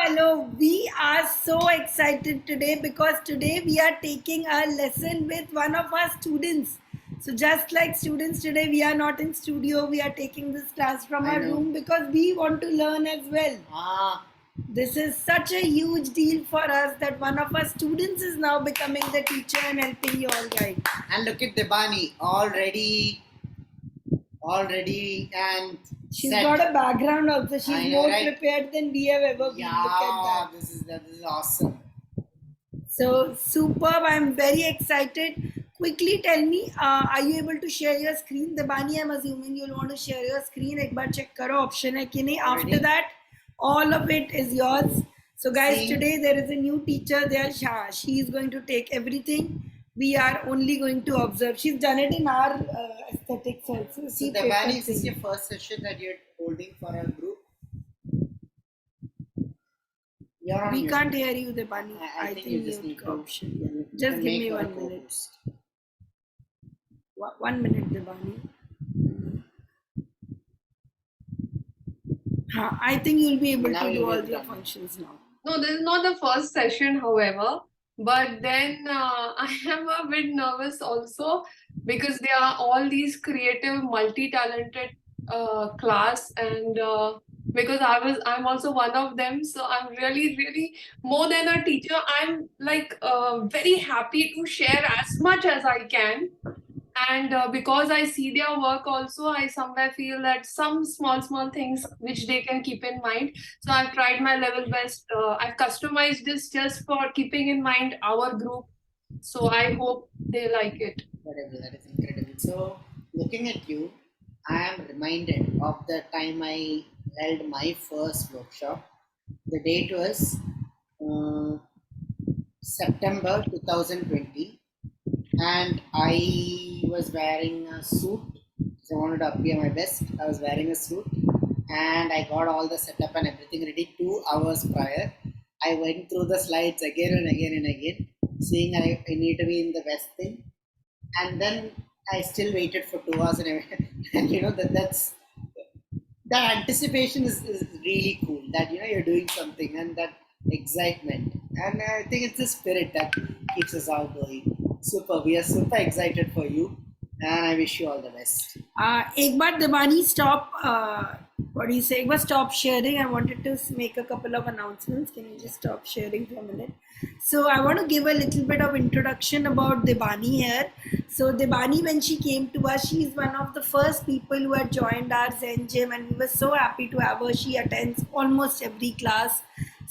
Hello. We are so excited today because today we are taking a lesson with one of our students. So just like students today, we are not in studio. We are taking this class from our room because we want to learn as well. This is such a huge deal for us that one of our students is now becoming the teacher and helping you all guys. And look at Debani already, and She's set. got a background also. She's know, more right? prepared than we have ever been. Look at that. This is awesome. So superb! I'm very excited. Quickly tell me, are you able to share your screen? Debani, I'm assuming you'll want to share your screen. एक बार check करो option है कि नहीं. After that, all of it is yours. So guys, today there is a new teacher there. She is going to take everything. We are only going to observe. She's done it in our aesthetics also. So Debani, is this your first session that you're holding for our group? We can't hear you, Debani. I think you just need to option. Just give me 1 minute. 1 minute, Debani. I think you'll be able to do all your functions now. No, this is not the first session, however. But then I am a bit nervous also because there are all these creative, multi-talented class, and because I'm also one of them, so I'm really more than a teacher. I'm like very happy to share as much as I can. And because I see their work also, I somewhere feel that some small things which they can keep in mind. So I've tried my level best. I've customized this just for keeping in mind our group. So I hope they like it. That is incredible. So looking at you, I am reminded of the time I held my first workshop. The date was September 2020, and I was wearing a suit. So I wanted to appear my best. I was wearing a suit, and I got all the setup and everything ready 2 hours prior. I went through the slides again and again and again, seeing I need to be in the best thing, and then I still waited for 2 hours, and that's that anticipation is really cool. That you're doing something, and that excitement, and I think it's the spirit that keeps us all going. Super, we are super excited for you, and I wish you all the best. एक बार Debani stop. What do you say? एक बार stop sharing. I wanted to make a couple of announcements. Can you just stop sharing for a minute? So I want to give a little bit of introduction about Debani here. So Debani, when she came to us, she is one of the first people who had joined our Zen gym, and we were so happy to have her. She attends almost every class.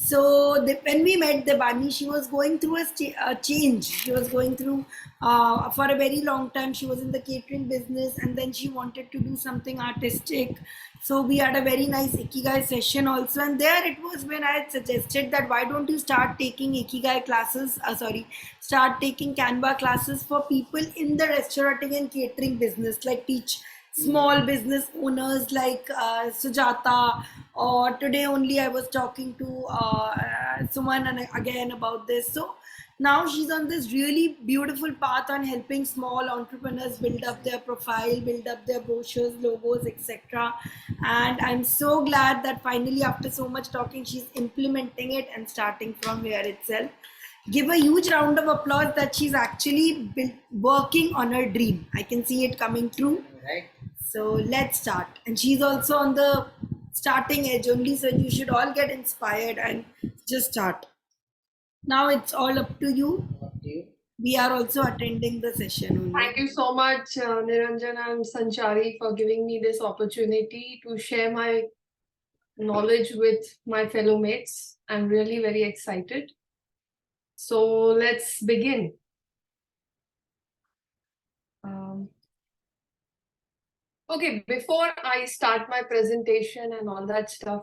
So when we met Debani, she was going through a change. She was going through, for a very long time, she was in the catering business, and then she wanted to do something artistic. So we had a very nice Ikigai session also. And there it was when I had suggested that why don't you start taking Ikigai classes, start taking Canva classes for people in the restauranting and catering business, like teach small business owners like Sujata, or today only I was talking to Suman again about this. So now she's on this really beautiful path on helping small entrepreneurs build up their profile, build up their brochures, logos, etc. And I'm so glad that finally, after so much talking, she's implementing it and starting from here itself. Give a huge round of applause that she's actually working on her dream. I can see it coming true. Right. So let's start. And she's also on the starting edge only, so you should all get inspired and just start. Now it's all up to you. We are also attending the session only. Thank you so much, Niranjan and Sanchari, for giving me this opportunity to share my knowledge with my fellow mates. I'm really very excited. So let's begin. Okay, before I start my presentation and all that stuff,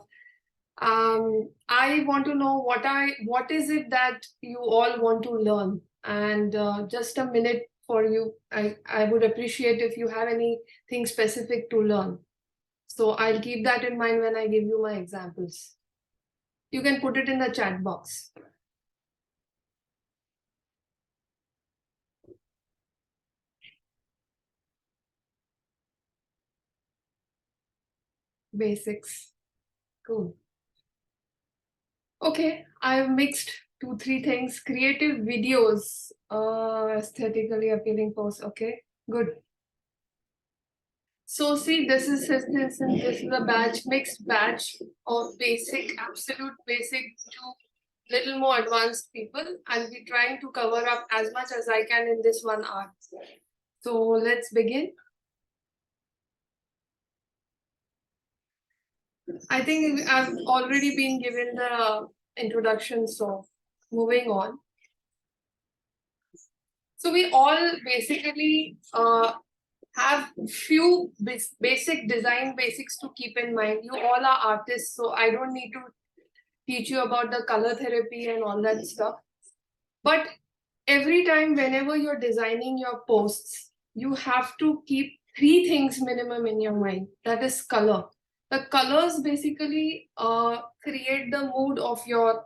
I want to know what is it that you all want to learn, and just a minute for you. I would appreciate if you have anything specific to learn. So I'll keep that in mind when I give you my examples. You can put it in the chat box. Basics. Cool. Okay, I've mixed 2, 3 things. Creative videos, aesthetically appealing posts. Okay, good. So see, this is a batch, mixed batch of basic, absolute basic to little more advanced people. I'll be trying to cover up as much as I can in this 1 hour. So let's begin. I think I've already been given the introduction, so moving on. So we all basically have few basic design basics to keep in mind. You all are artists, so I don't need to teach you about the color therapy and all that stuff. But every time, whenever you're designing your posts, you have to keep 3 things minimum in your mind. That is color. The colors basically create the mood of your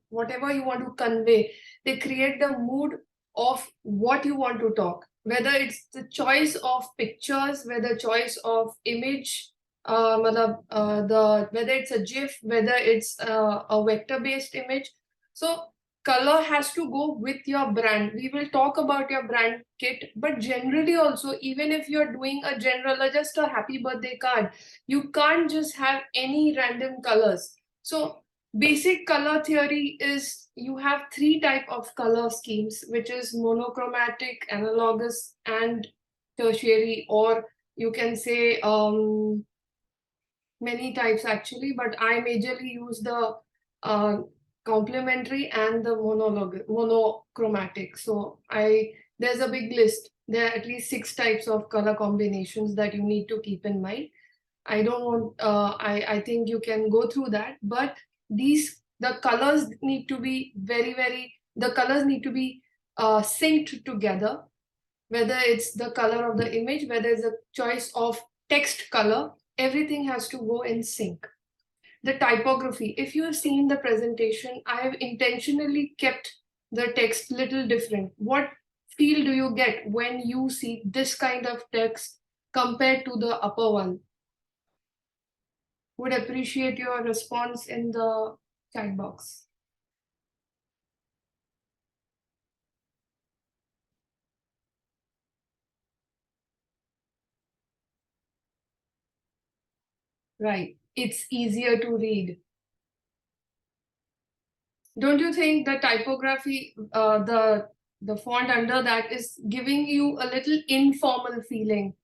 whatever you want to convey. They create the mood of what you want to talk. Whether it's the choice of pictures, whether choice of image, whether it's a GIF, whether it's a vector-based image. So color has to go with your brand. We will talk about your brand kit, but generally also, even if you're doing a general or just a happy birthday card, you can't just have any random colors. So basic color theory is you have 3 type of color schemes, which is monochromatic, analogous, and tertiary, or you can say many types actually, but I majorly use the complementary and the monochromatic. So there's a big list. There are at least 6 types of color combinations that you need to keep in mind. I don't want, I think you can go through that, but the colors need to be the colors need to be synced together, whether it's the color of the image, whether it's a choice of text color, everything has to go in sync. The typography, if you have seen the presentation, I have intentionally kept the text little different. What feel do you get when you see this kind of text compared to the upper one? Would appreciate your response in the chat box. Right, it's easier to read. Don't you think the typography, the font under that is giving you a little informal feeling,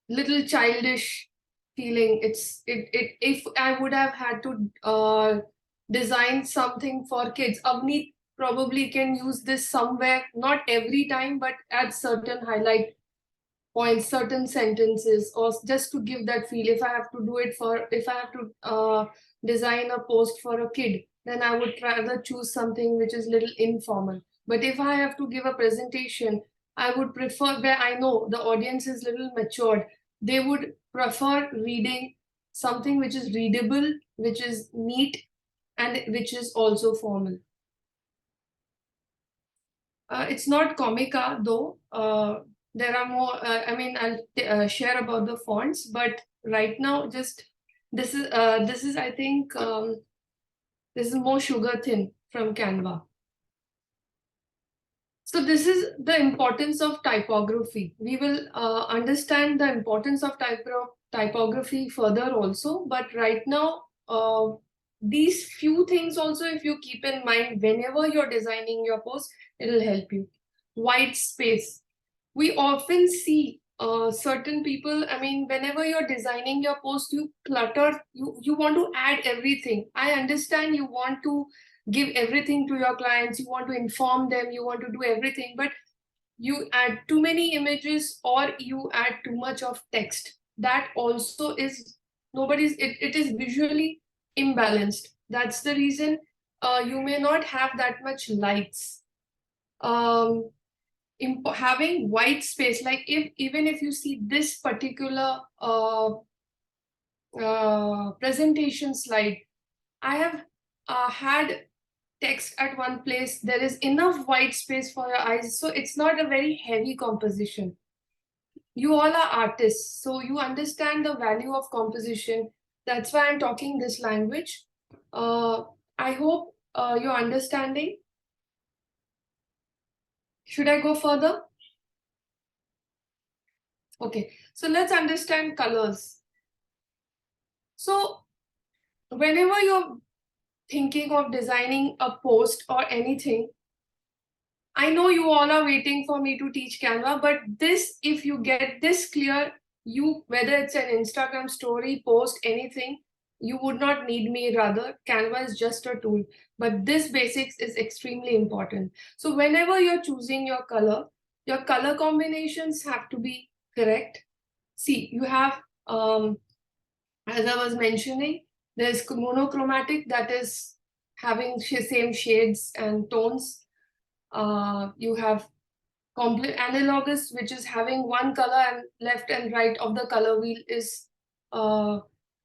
little childish feeling? If I would have had to design something for kids, Avneet probably can use this somewhere, not every time, but at certain highlight points, certain sentences, or just to give that feel. If I have to do it for, if I have to design a post for a kid, then I would rather choose something which is little informal. But if I have to give a presentation, I would prefer where I know the audience is little matured. They would prefer reading something which is readable, which is neat, and which is also formal. It's not Comica though. There are more. I mean, I'll share about the fonts, but right now, just this is I think this is more sugar thin from Canva. So this is the importance of typography. We will understand the importance of typography further also, but right now, these few things also, if you keep in mind whenever you're designing your post, it'll help you. White space. We often see certain people, I mean, whenever you're designing your post, you clutter, you want to add everything. I understand you want to give everything to your clients, you want to inform them, you want to do everything, but you add too many images or you add too much of text. That also is it is visually imbalanced. That's the reason you may not have that much lights. Having white space, like even if you see this particular presentation slide, I have had text at one place. There is enough white space for your eyes, so it's not a very heavy composition. You all are artists, so you understand the value of composition. That's why I'm talking this language. I hope you're understanding. Should I go further? Okay, so let's understand colors. So whenever you're thinking of designing a post or anything, I know you all are waiting for me to teach Canva, but this, if you get this clear, whether it's an Instagram story, post, anything, you would not need me. Rather, Canva is just a tool, but this basics is extremely important. So whenever you're choosing your color combinations have to be correct. See, you have, as I was mentioning, there's monochromatic, that is having same shades and tones. You have analogous, which is having one color, and left and right of the color wheel is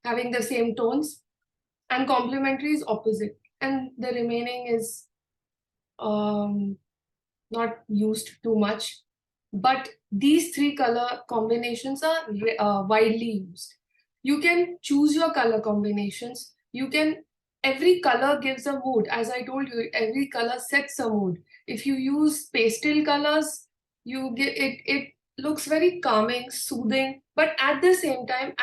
having the same tones, and complementary is opposite, and the remaining is not used too much. But these three color combinations are widely used. You can choose your color combinations. Every color gives a mood. As I told you, every color sets a mood. If you use pastel colors, it looks very calming, soothing, but at the same time,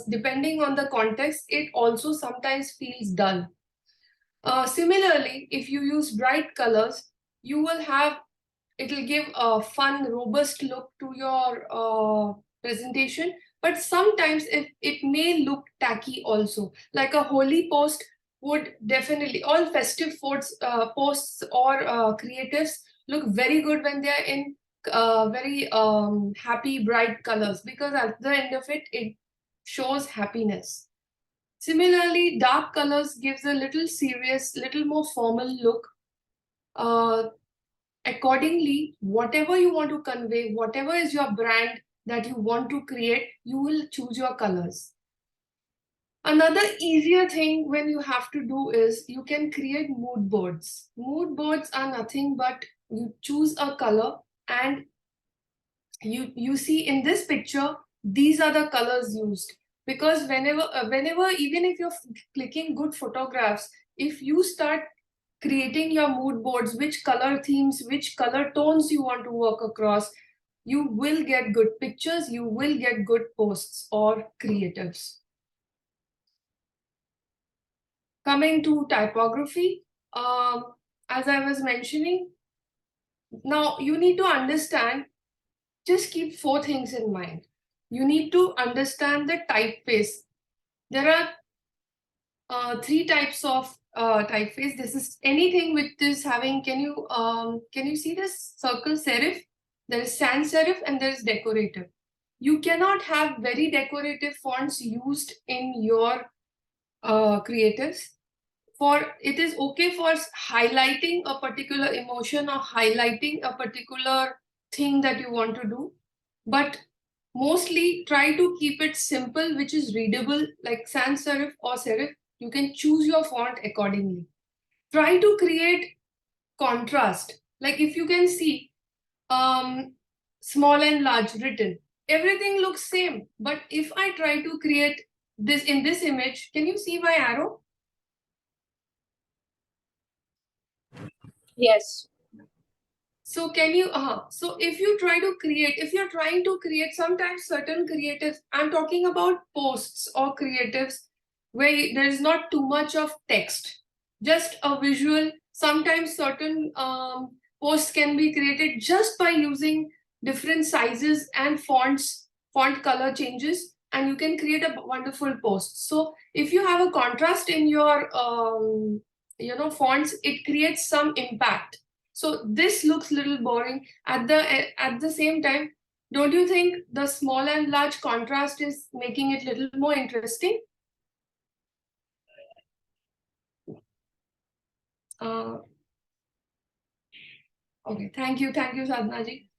depending on the context, it also sometimes feels dull. Similarly, if you use bright colors, it'll give a fun, robust look to your presentation. But sometimes it may look tacky also. Like a holy post would definitely, all festive posts or creatives look very good when they're in very happy, bright colors, because at the end of it, it shows happiness. Similarly, dark colors gives a little serious, little more formal look. Accordingly, whatever you want to convey, whatever is your brand that you want to create, you will choose your colors. Another easier thing when you have to do is you can create mood boards. Mood boards are nothing but you choose a color, and you see in this picture, these are the colors used. Because whenever, even if you're clicking good photographs, if you start creating your mood boards, which color themes, which color tones you want to work across, you will get good pictures, you will get good posts or creatives. Coming to typography, as I was mentioning, now you need to understand, just keep 4 things in mind. You need to understand the typeface. There are 3 types of typeface. This is anything which is having, can you see this circle serif? There is sans serif and there is decorative. You cannot have very decorative fonts used in your creatives. It is okay for highlighting a particular emotion or highlighting a particular thing that you want to do, but mostly try to keep it simple, which is readable, like sans serif or serif. You can choose your font accordingly. Try to create contrast. Like if you can see, small and large written, everything looks same. But if I try to create this in this image, can you see my arrow? Yes. So so if you're trying to create, sometimes certain creatives, I'm talking about posts or creatives where there is not too much of text, just a visual. Sometimes certain posts can be created just by using different sizes and font color changes, and you can create a wonderful post. So if you have a contrast in your fonts, it creates some impact. So this looks a little boring. At the same time, don't you think the small and large contrast is making it a little more interesting? Okay, thank you, Sadhna ji.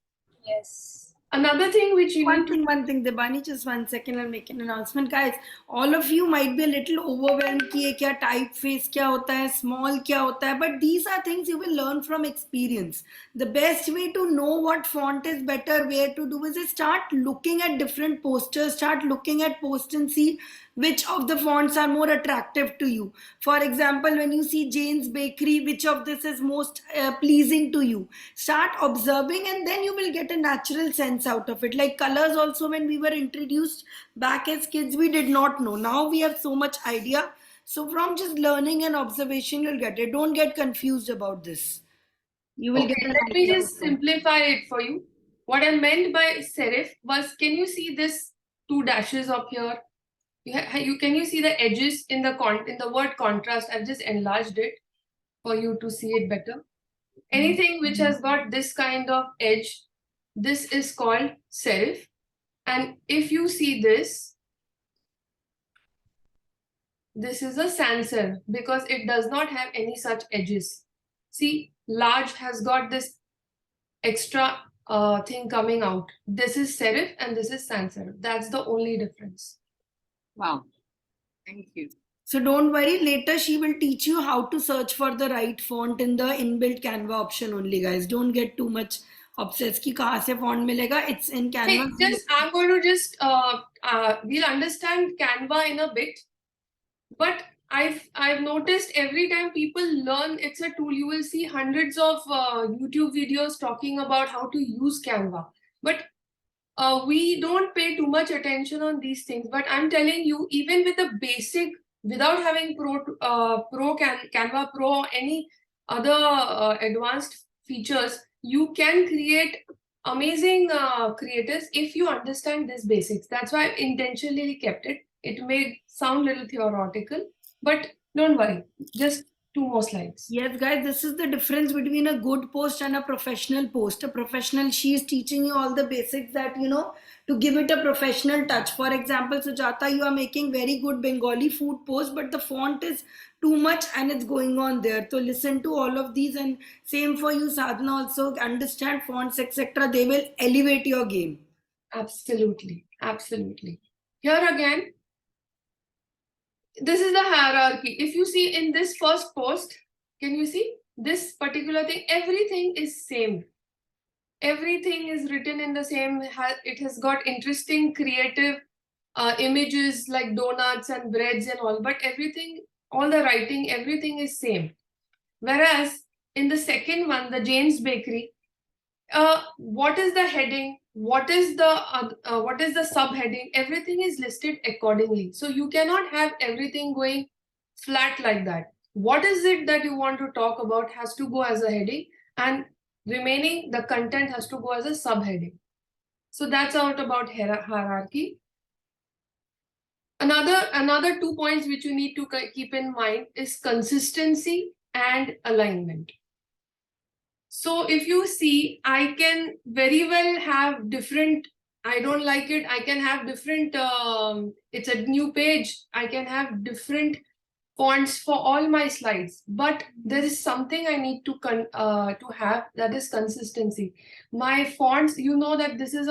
Yes. Another thing which you need to... One thing, Debani, just 1 second, I'll make an announcement. Guys, all of you might be a little overwhelmed कि ये क्या typeface क्या होता है, small क्या होता है, but these are things you will learn from experience. The best way to know what font is better, where to do is start looking at different posters, start looking at posts and see which of the fonts are more attractive to you. For example, when you see Jane's Bakery, which of this is most pleasing to you? Start observing, and then you will get a natural sense out of it. Like colors also, when we were introduced back as kids, we did not know. Now we have so much idea. So from just learning and observation, you'll get it. Don't get confused about this. You will Okay, get an let me idea. just simplify it for you. What I meant by serif was, can you see this two dashes up here? Can you see the edges in the word contrast? I've just enlarged it for you to see it better. Anything which has got this kind of edge, this is called serif. And if you see this is a sans serif because it does not have any such edges. See, large has got this extra thing coming out. This is serif and this is sans serif. That's the only difference. Wow. Thank you. So don't worry, later she will teach you how to search for the right font in the inbuilt Canva option only, guys. Don't get too much obsessed कि कहाँ से font मिलेगा. It's in Canva. Hey, I'm going to just we'll understand Canva in a bit, but I've noticed every time people learn it's a tool, you will see hundreds of YouTube videos talking about how to use Canva, but we don't pay too much attention on these things. But I'm telling you, even with the basic, without having Canva Pro or any other advanced features, you can create amazing creators if you understand these basics. That's why I intentionally kept it. It may sound a little theoretical, but don't worry, just 2 more slides. Yes, guys, this is the difference between a good post and a professional post. A professional, she is teaching you all the basics that, to give it a professional touch. For example, Sujata, you are making very good Bengali food post, but the font is too much and it's going on there. So listen to all of these, and same for you, Sadhana, also understand fonts, etc. They will elevate your game. Absolutely, absolutely. Here again, this is the hierarchy. If you see in this first post, can you see this particular thing? Everything is same. Everything is written in the same. It has got interesting, creative images like donuts and breads and all. But everything, all the writing, everything is same. Whereas in the second one, the Jane's Bakery, what is the heading? What is the subheading? Everything is listed accordingly. So you cannot have everything going flat like that. What is it that you want to talk about has to go as a heading, and remaining the content has to go as a subheading. So that's out about hierarchy. Another 2 points which you need to keep in mind is consistency and alignment. So if you see, I can very well have different, I don't like it, I can have different, it's a new page, I can have different fonts for all my slides, but there is something I need to have, that is consistency. My fonts, you know that this is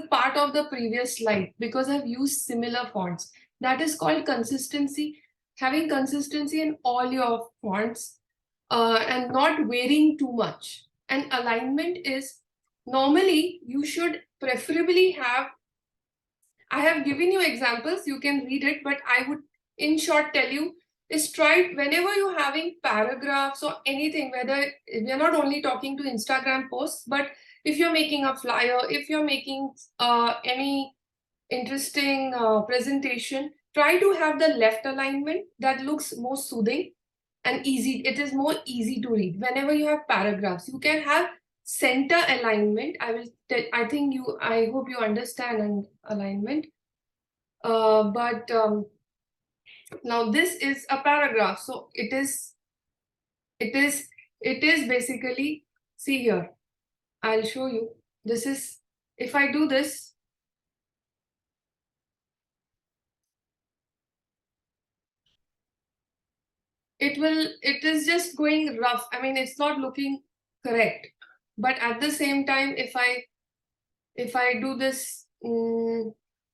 part of the previous slide because I've used similar fonts. That is called consistency. Having consistency in all your fonts, and not varying too much. And alignment is, normally you should preferably have, I have given you examples, you can read it, but I would in short tell you is try whenever you're having paragraphs or anything, whether we're not only talking to Instagram posts, but if you're making a flyer, if you're making any interesting presentation, try to have the left alignment that looks more soothing and easy. It is more easy to read. Whenever you have paragraphs, you can have center alignment. I hope you understand an alignment. But now this is a paragraph. So it is basically, see here, I'll show you. This is, if I do this, it is just going rough. I mean, it's not looking correct. But at the same time, if I do this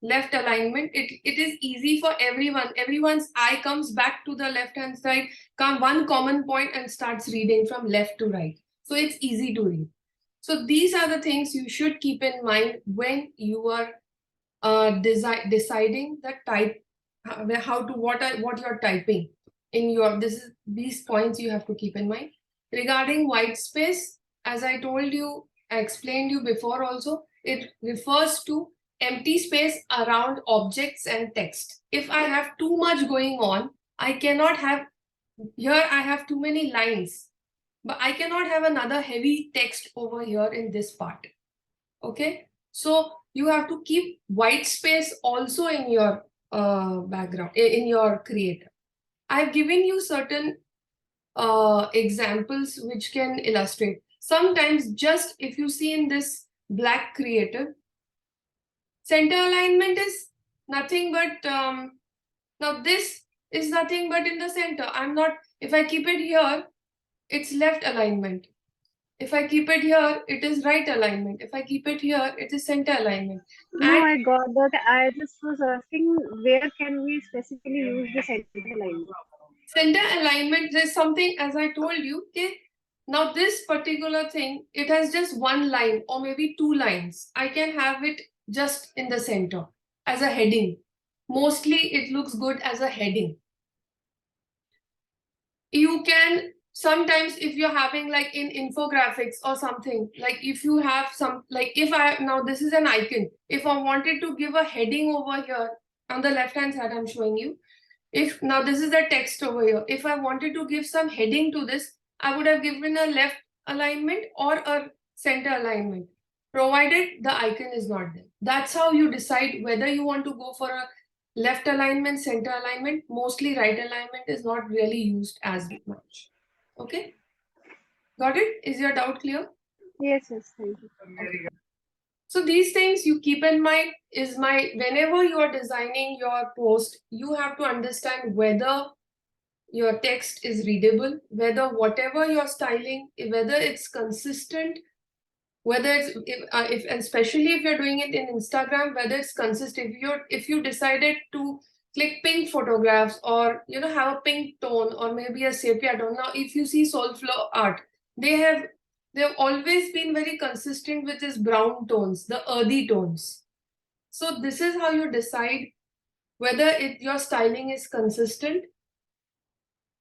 left alignment, it is easy for everyone. Everyone's eye comes back to the left hand side, one common point, and starts reading from left to right. So it's easy to read. So these are the things you should keep in mind when you are deciding the type what you're typing in your, these points you have to keep in mind. Regarding white space, as I told you, I explained you before also, it refers to empty space around objects and text. If I have too much going on, I cannot have, here I have too many lines, but I cannot have another heavy text over here in this part. Okay, so you have to keep white space also in your background, in your creator. I've given you certain examples which can illustrate. Sometimes just if you see in this black creative, center alignment is nothing but, now this is nothing but in the center. I'm not, if I keep it here, it's left alignment. If I keep it here, it is right alignment. If I keep it here, it is center alignment. No, And I got that. I just was asking where can we specifically use the center line? center alignment, there's something, as I told you, okay, now this particular thing, it has just one line or maybe two lines. I can have it just in the center as a heading. Mostly it looks good as a heading. You can sometimes, if you're having like in infographics or something, like if you have some, like if I, now this is an icon, if I wanted to give a heading over here on the left hand side, I'm showing you, if now this is the text over here, if I wanted to give some heading to this, I would have given a left alignment or a center alignment, provided the icon is not there. That's how you decide whether you want to go for a left alignment, center alignment. Mostly right alignment is not really used as much. Okay, got it? Is your doubt clear? Yes, yes, thank you. So these things you keep in mind is whenever you are designing your post, you have to understand whether your text is readable, whether whatever you're styling, whether it's consistent, whether it's, if especially if you're doing it in Instagram, whether it's consistent. If you decided to click pink photographs or have a pink tone or maybe a sepia tone. Now, if you see Soulflow art, they've always been very consistent with these brown tones, the earthy tones. So this is how you decide whether your styling is consistent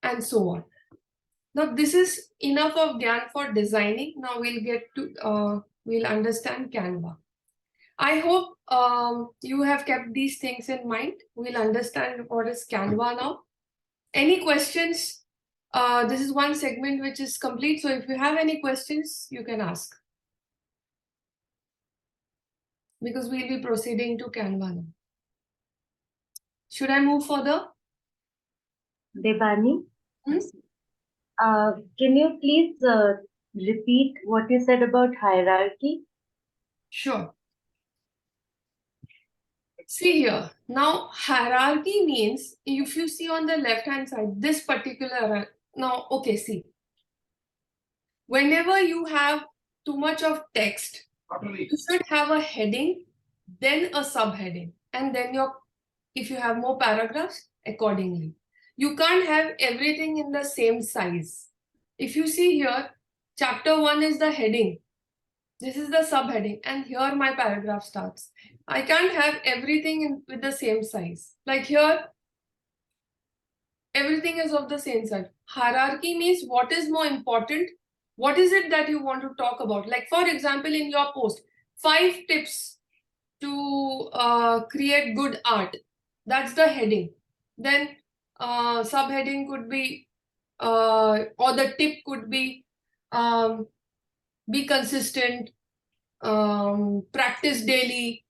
and so on. Now this is enough of GAN for designing. Now we'll get to we'll understand Canva. I hope you have kept these things in mind. We'll understand what is Canva now. Any questions? This is one segment which is complete. So if you have any questions, you can ask. Because we'll be proceeding to Canva now. Should I move further? Debani, Hmm? can you please repeat what you said about hierarchy? Sure. See here, now hierarchy means if you see on the left hand side, this particular, now, okay, see. Whenever you have too much of text, you should have a heading, then a subheading, and then if you have more paragraphs, accordingly. You can't have everything in the same size. If you see here, chapter 1 is the heading. This is the subheading, and here my paragraph starts. I can't have everything with the same size. Like here, everything is of the same size. Hierarchy means what is more important. What is it that you want to talk about? Like for example, in your post, 5 tips to create good art. That's the heading. Then subheading could be, or the tip could be consistent, practice daily,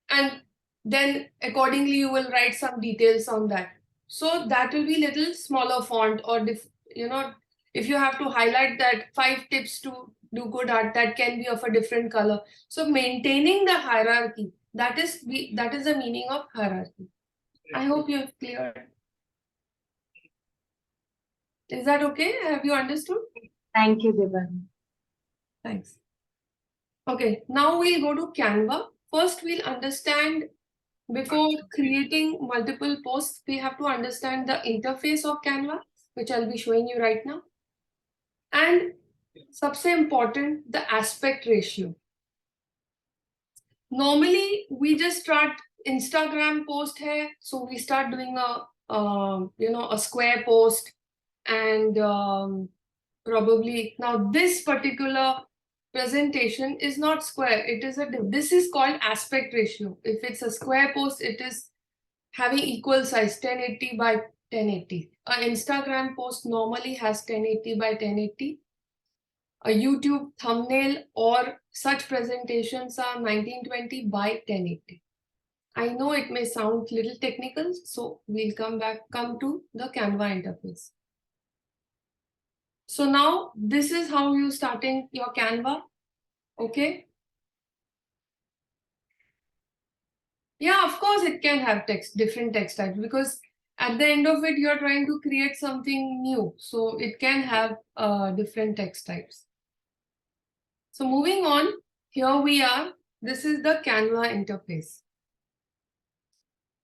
and then accordingly you will write some details on that. So that will be little smaller font, or if you have to highlight that 5 tips to do good art, that can be of a different color. So maintaining the hierarchy, that is the meaning of hierarchy. I hope you have cleared. Is that okay? Have you understood? Thank you, Debani. Thanks. Okay, now we'll go to Canva. First, we'll understand, before creating multiple posts, we have to understand the interface of Canva, which I'll be showing you right now. And सबसे important, the aspect ratio. Normally, we just start Instagram post hai, so we start doing a square post, and probably now this particular presentation is not square. It is this is called aspect ratio. If it's a square post, it is having equal size 1080 by 1080. An Instagram post normally has 1080 by 1080. A YouTube thumbnail or such presentations are 1920 by 1080. I know it may sound little technical, so we'll come to the Canva interface. So now this is how you starting your Canva. Okay. Yeah, of course it can have different text types, because at the end of it, you're trying to create something new. So it can have different text types. So moving on, here we are. This is the Canva interface.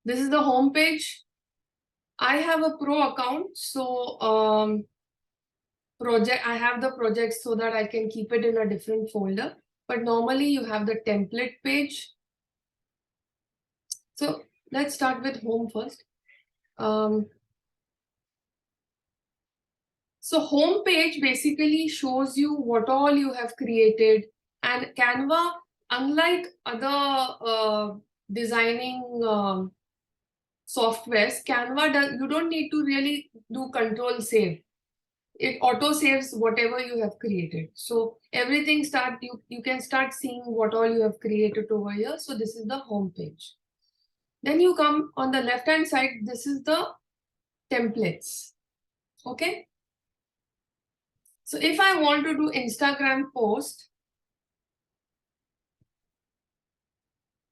This is the home page. I have a pro account, so I have the project so that I can keep it in a different folder. But normally you have the template page. So let's start with home first. So home page basically shows you what all you have created, and Canva, unlike other designing softwares, Canva you don't need to really do control save. It auto saves whatever you have created. So everything you can start seeing what all you have created over here. So this is the home page. Then you come on the left hand side, this is the templates. Okay. So if I want to do Instagram post,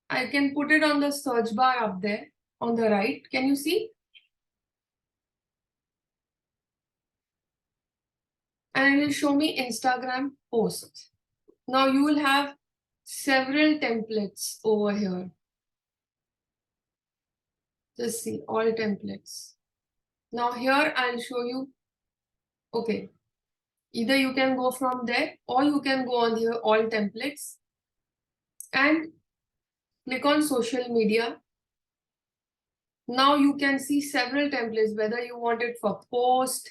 I can put it on the search bar up there on the right. Can you see? And it will show me Instagram post. Now you will have several templates over here. Just see all templates. Now here I'll show you. Okay. Either you can go from there or you can go on here all templates and click on social media. Now you can see several templates, whether you want it for post.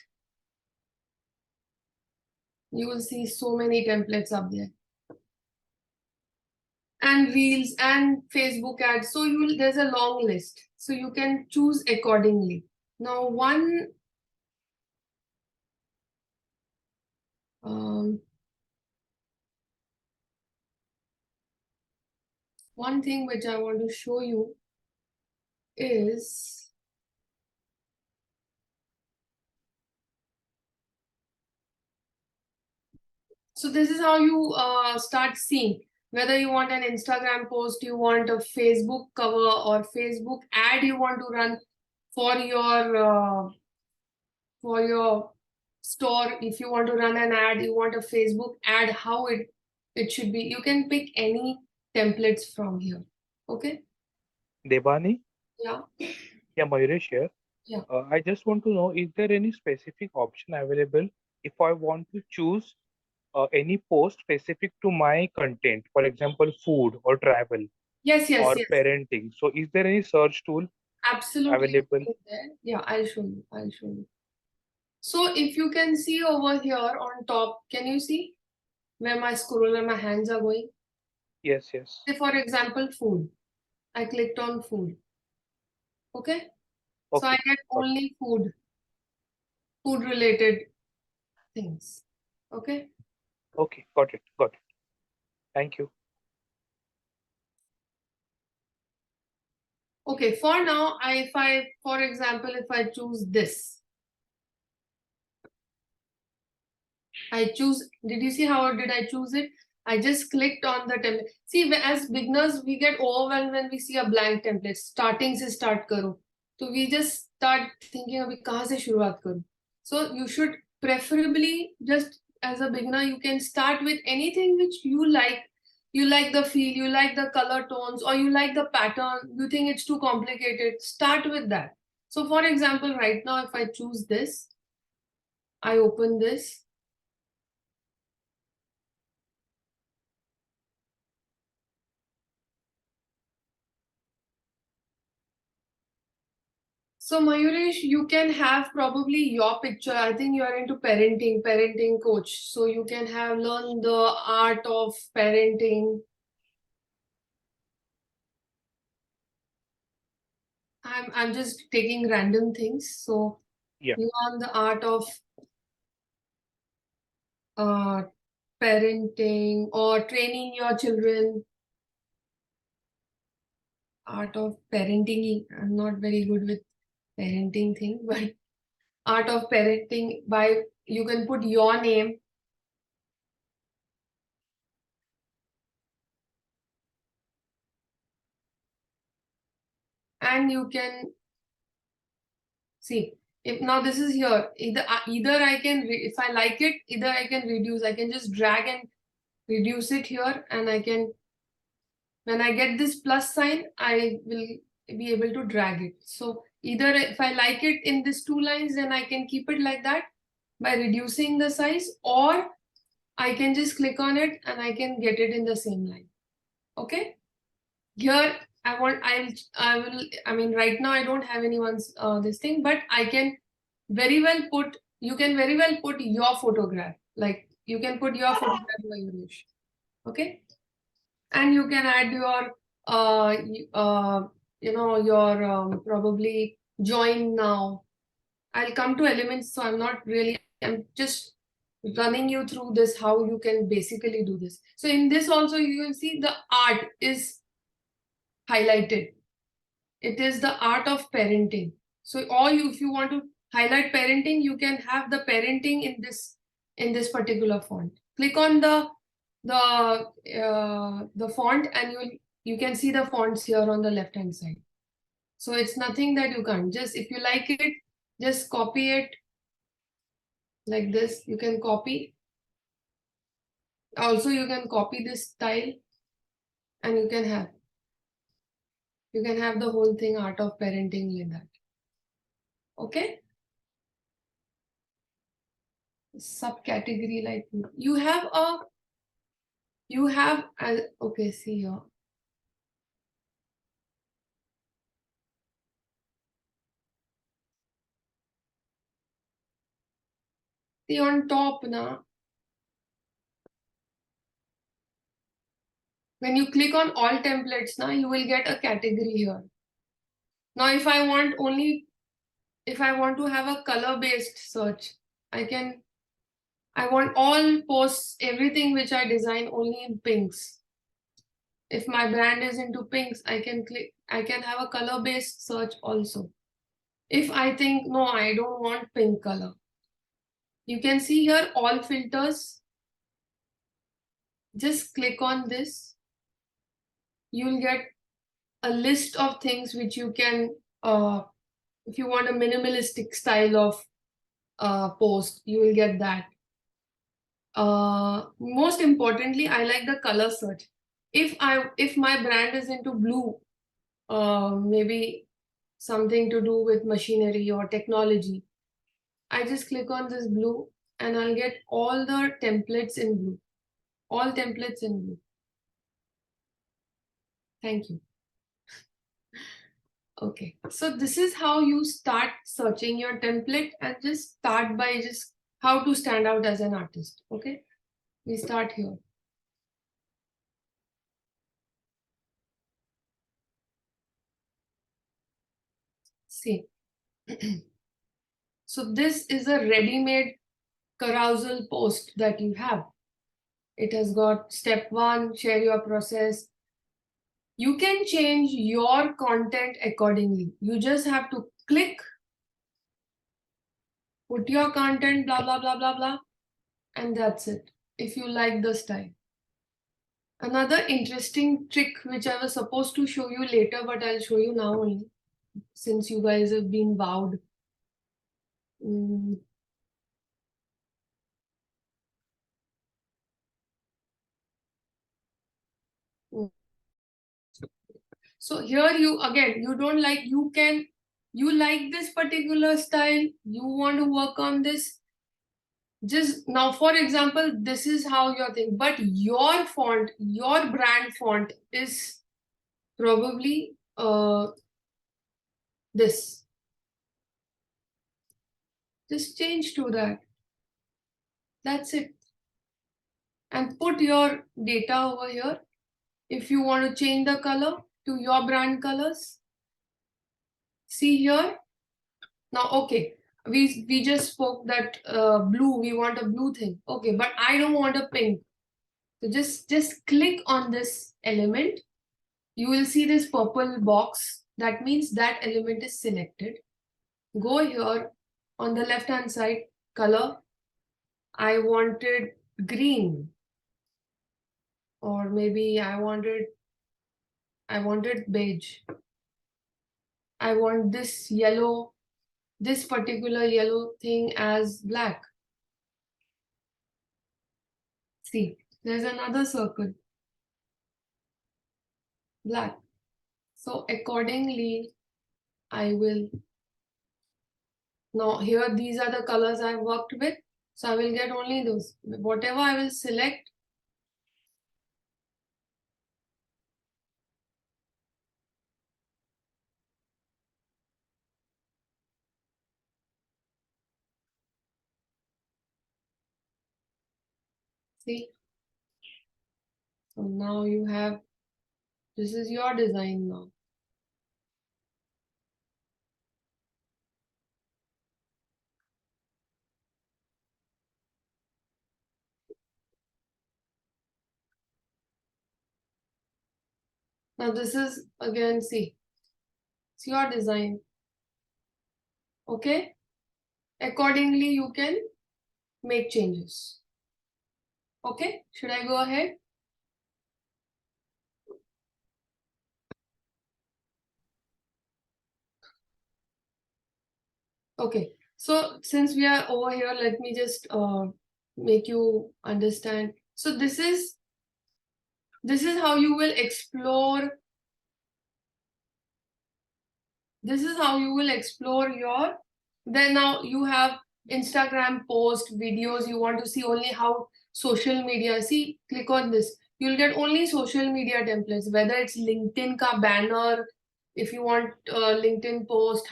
You will see so many templates up there. And reels and Facebook ads. So there's a long list. So you can choose accordingly. Now one thing which I want to show you is so this is how you start seeing whether you want an Instagram post, you want a Facebook cover or Facebook ad you want to run for your store. If you want to run an ad, you want a Facebook ad, how it should be. You can pick any templates from here. Okay. Debani? Yeah. Yeah, Mayuresh here. Yeah. I just want to know, is there any specific option available if I want to choose any post specific to my content, for example, food or travel Yes. or parenting? So is there any search tool Absolutely. available? Yeah, I'll show you. So if you can see over here on top, can you see where my scroll and my hands are going? Yes. Say for example, food. I clicked on food. Okay. So I get only food related things. Okay. Okay, got it. Thank you. Okay, for now, for example, if I choose this, did you see how did I choose it? I just clicked on the template. See, as beginners, we get overwhelmed when we see a blank template. Starting se start karo. So we just start thinking, abhi kahan se shuruaat karu? So you should preferably, just as a beginner, you can start with anything which you like. You like the feel, you like the color tones, or you like the pattern. You think it's too complicated. Start with that. So for example, right now, if I choose this, I open this. So Mayuresh, you can have probably your picture. I think you are into parenting coach. So you can have learned the art of parenting. I'm just taking random things. So Yeah. learn the art of parenting or training your children. Art of parenting. I'm not very good with parenting thing, but art of parenting, by you can put your name. And you can see, if now this is here, either I can if I like it, either I can reduce. I can just drag and reduce it here, and I can, when I get this plus sign, I will be able to drag it. So either if I like it in these two lines, then I can keep it like that by reducing the size, or I can just click on it and I can get it in the same line. Okay. Here I mean, right now I don't have anyone's this thing, but I can very well put, you can very well put your photograph, like you can put your photograph by Yuresh. Okay. And you can add your your probably join now. I'll come to elements, so I'm just running you through this, how you can basically do this. So in this also you will see the art is highlighted. It is the art of parenting. So if you want to highlight parenting, you can have the parenting in this particular font. Click on the font, and you can see the fonts here on the left hand side. So it's nothing that you can't. Just if you like it, just copy it like this. You can copy. Also, you can copy this style, and you can have the whole thing, art of parenting, like that. Okay. Subcategory, like you have okay, see here. See on top now. When you click on all templates now, you will get a category here. Now, if I want to have a color-based search, I want all posts, everything which I design only in pinks. If my brand is into pinks, I can have a color-based search also. If I think, no, I don't want pink color. You can see here all filters. Just click on this. You'll get a list of things which you can, if you want a minimalistic style of post, you will get that. Most importantly, I like the color search. If my brand is into blue, maybe something to do with machinery or technology, I just click on this blue and I'll get all the templates in blue. All templates in blue. Thank you. Okay, so this is how you start searching your template, and just start by just how to stand out as an artist. Okay, we start here. See, so this is a ready-made carousel post that you have. It has got step 1, share your process. You can change your content accordingly. You just have to click, put your content, blah, blah, blah, blah, blah, and that's it. If you like the style. Another interesting trick which I was supposed to show you later, but I'll show you now only, since you guys have been wowed. So here you don't like, you like this particular style, you want to work on this. Just now, for example, this is how you're thinking, but your font, your brand font is probably this. Just change to that. That's it. And put your data over here. If you want to change the color to your brand colors, see here. Now, okay, we just spoke that blue, we want a blue thing. Okay, but I don't want a pink. So just click on this element. You will see this purple box. That means that element is selected. Go here on the left hand side, color. I wanted green, or maybe I wanted beige. I want this yellow, this particular yellow thing as black. See, there's another circle, black. So accordingly, I will, now here these are the colors I've worked with. So I will get only those. Whatever I will select, see. So now you have, this is your design now. Now this is again, see, it's your design. Okay. Accordingly, you can make changes. Okay, should I go ahead? Okay, so since we are over here, let me just make you understand. So this is how you will explore. This is how you will explore your. Then now you have Instagram post videos. You want to see only how social media. See, click on this. You'll get only social media templates. Whether it's LinkedIn ka banner, if you want LinkedIn post,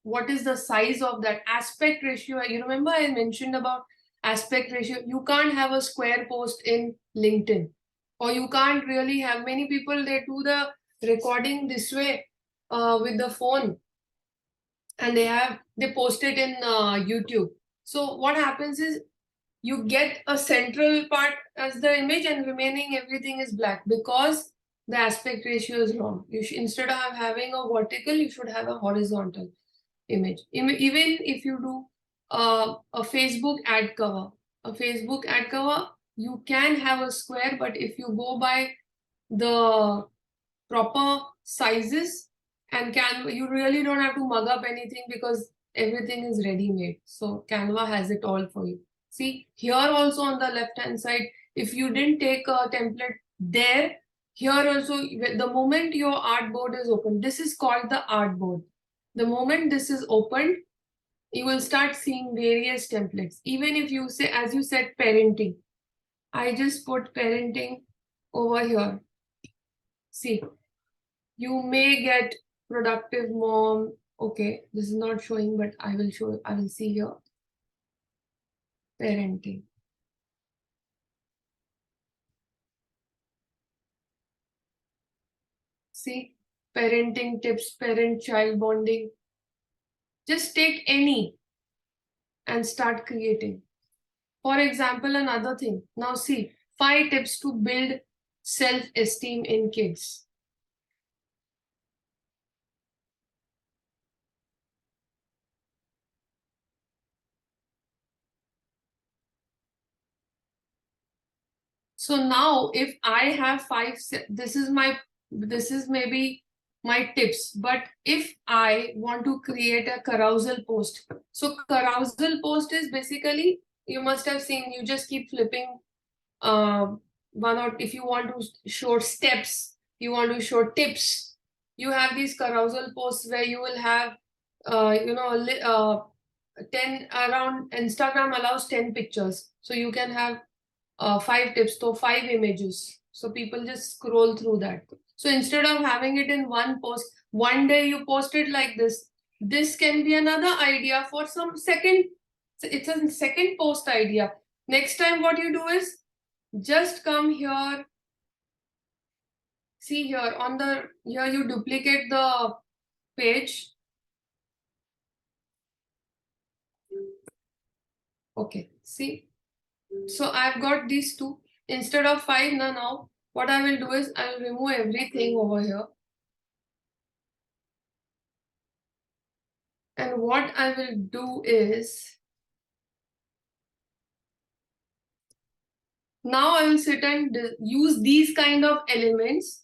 what is the size of that aspect ratio? You remember I mentioned about aspect ratio. You can't have a square post in LinkedIn, or you can't really have many people. They do the recording this way with the phone, and they post it in YouTube. So what happens is you get a central part as the image, and remaining everything is black because the aspect ratio is wrong. Instead of having a vertical, you should have a horizontal image. Even if you do a Facebook ad cover, you can have a square, but if you go by the proper sizes and Canva, you really don't have to mug up anything because everything is ready made. So Canva has it all for you. See, here also on the left hand side, if you didn't take a template there, here also, the moment your artboard is open, this is called the artboard. The moment this is opened, you will start seeing various templates. Even if you say, as you said, parenting, I just put parenting over here. See, you may get productive mom. Okay, this is not showing, but I will show, I will see here. Parenting. See, parenting tips, parent-child bonding. Just take any and start creating. For example, another thing. Now see, 5 tips to build self-esteem in kids. So now if I have 5, this is maybe my tips, but if I want to create a carousel post. So carousel post is basically, you must have seen, you just keep flipping one, or if you want to show steps, you want to show tips, you have these carousel posts where you will have 10 around. Instagram allows 10 pictures, so you can have 5 tips, so 5 images. So people just scroll through that. So instead of having it in one post, one day you post it like this. This can be another idea for some second So it's a second post idea. Next time what you do is just come here. See here on the, here you duplicate the page. Okay, see. So I've got these two. Instead of 5 now, what I will do is I will remove everything over here. And what I will do is, now I will sit and use these kind of elements.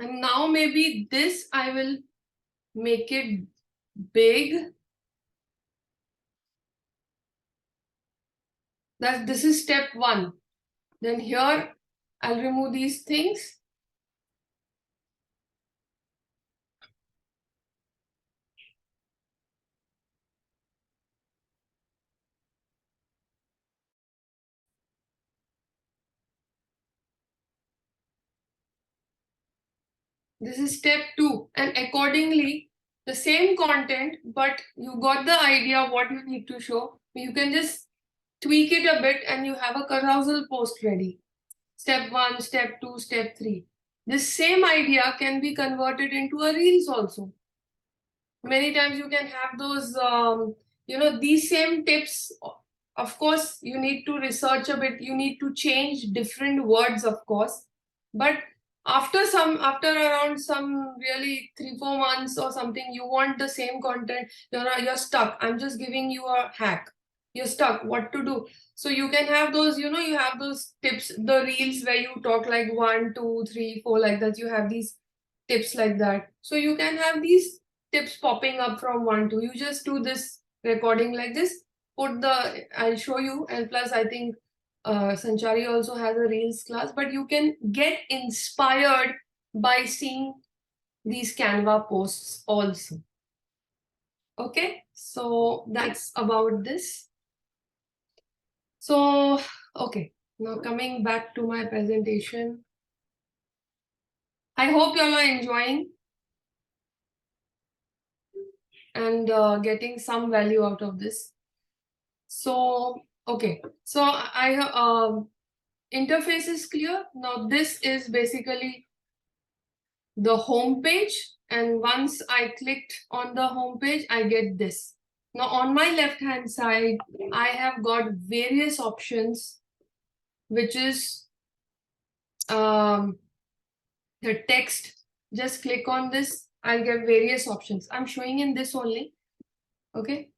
And now maybe this I will make it big. That this is step 1. Then here I'll remove these things. This is step 2. And accordingly, the same content, but you got the idea of what you need to show. You can just tweak it a bit and you have a carousel post ready. Step 1, step 2, step 3. This same idea can be converted into a reels also. Many times you can have those, these same tips. Of course, you need to research a bit. You need to change different words, of course. But after around some really 3-4 months or something, you want the same content. You're stuck. I'm just giving you a hack. You're stuck. What to do? So you can have those, you have those tips, the reels where you talk like 1, 2, 3, 4 like that. You have these tips like that. So you can have these tips popping up from 1 to. You just do this recording like this. I'll show you. And plus, I think Sanchari also has a Reels class, but you can get inspired by seeing these Canva posts also. Okay, so that's about this. So, okay, now coming back to my presentation. I hope you all are enjoying and getting some value out of this. So, okay, so interface is clear. Now this is basically the home page, and once I clicked on the home page, I get this. Now on my left hand side, I have got various options, which is the text. Just click on this, I'll get various options. I'm showing in this only. Okay.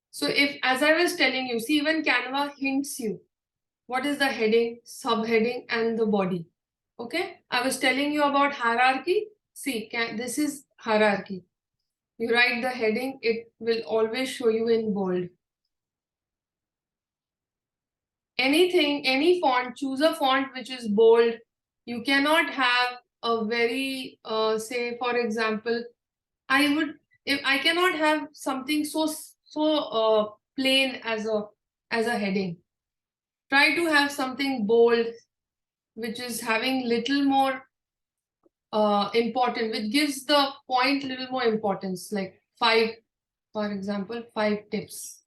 So if, as I was telling you, see, even Canva hints you what is the heading, subheading, and the body. Okay, I was telling you about hierarchy. See, this is hierarchy. You write the heading, it will always show you in bold. Anything, any font, choose a font which is bold. You cannot have a very, say, for example, if I cannot have something so plain as a heading. Try to have something bold, which is having little more important, which gives the point little more importance, like 5, for example, 5 tips.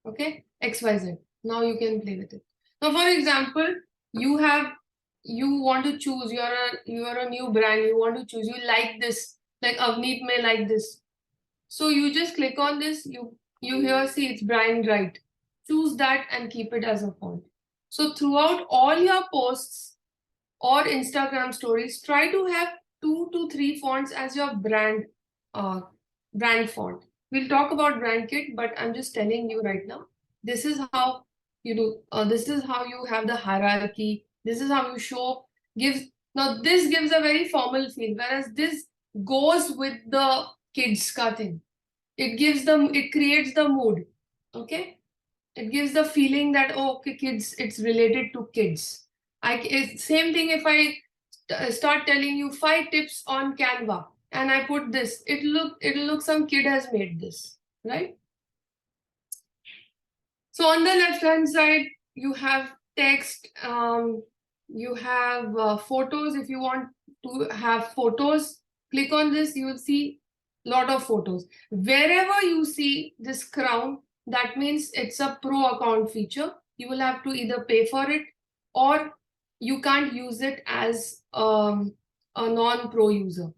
Okay, XYZ. Now you can play with it. Now, for example, you want to choose, you are a new brand, you want to choose, you like this, like Avneet may like this. So you just click on this, you here see it's brand right. Choose that and keep it as a font. So throughout all your posts or Instagram stories, try to have 2 to 3 fonts as your brand font. We'll talk about brand kit, but I'm just telling you right now, this is how you do, this is how you have the hierarchy, this is how you show, now this gives a very formal feel, whereas this goes with the kids ka thing. It creates the mood, okay? It gives the feeling that, oh, okay, kids, it's related to kids. Same thing if I start telling you 5 tips on Canva and I put this, it'll look some kid has made this, right? So on the left hand side, you have text, you have photos. If you want to have photos, click on this, you will see a lot of photos. Wherever you see this crown, that means it's a pro account feature. You will have to either pay for it or you can't use it as a non-pro user.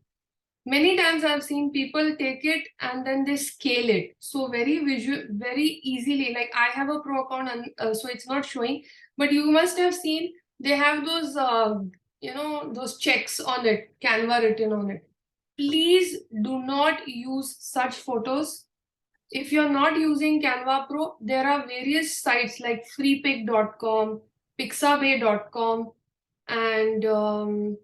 Many times I've seen people take it and then they scale it. So very visual, very easily, like I have a pro account and so it's not showing, but you must have seen they have those, those checks on it, Canva written on it. Please do not use such photos. If you're not using Canva Pro, there are various sites like freepik.com, pixabay.com, and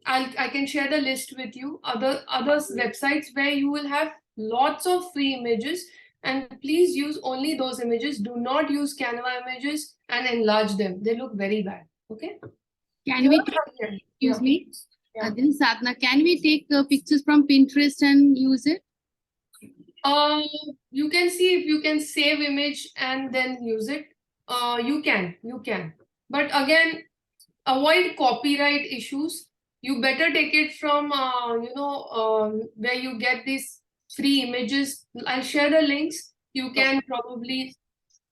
I can share the list with you. Other websites where you will have lots of free images, and please use only those images. Do not use Canva images and enlarge them. They look very bad. Okay. Can we take, excuse me, this is Sadhana. Can we take pictures from Pinterest and use it? You can see if you can save image and then use it. You can. But again, avoid copyright issues. You better take it from, where you get these free images. I'll share the links. You can probably,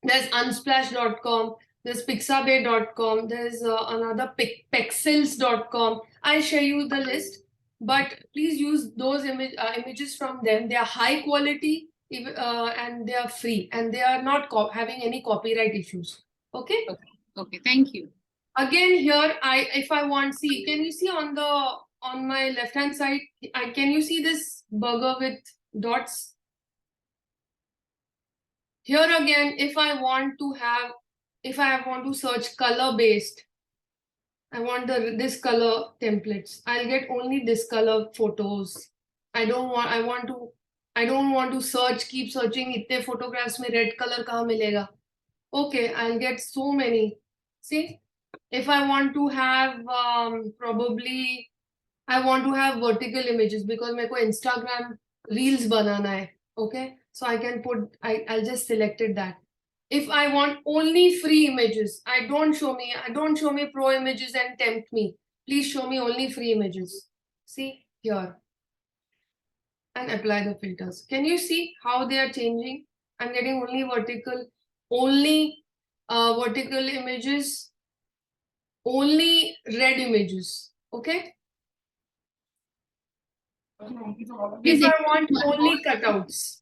there's unsplash.com, there's pixabay.com, there's another pexels.com. I'll share you the list, but please use those images from them. They are high quality and they are free and they are not having any copyright issues. Okay? Okay, thank you. Again, here, if I want, see, can you see on my left hand side, can you see this burger with dots? Here again, if I want to search color based, I want this color templates. I'll get only this color photos. I don't want to search, keep searching. Itne photographs mein red color kahan milega? Okay, I'll get so many. See? If I want to have probably I want to have vertical images because मेरे को Instagram reels बनाना है. Okay, so I can put I'll just selected that. If I want only free images, don't show me pro images and tempt me. Please show me only free images. See here. And apply the filters. Can you see how they are changing? I'm getting only vertical images. Only red images, okay? If I want only cutouts.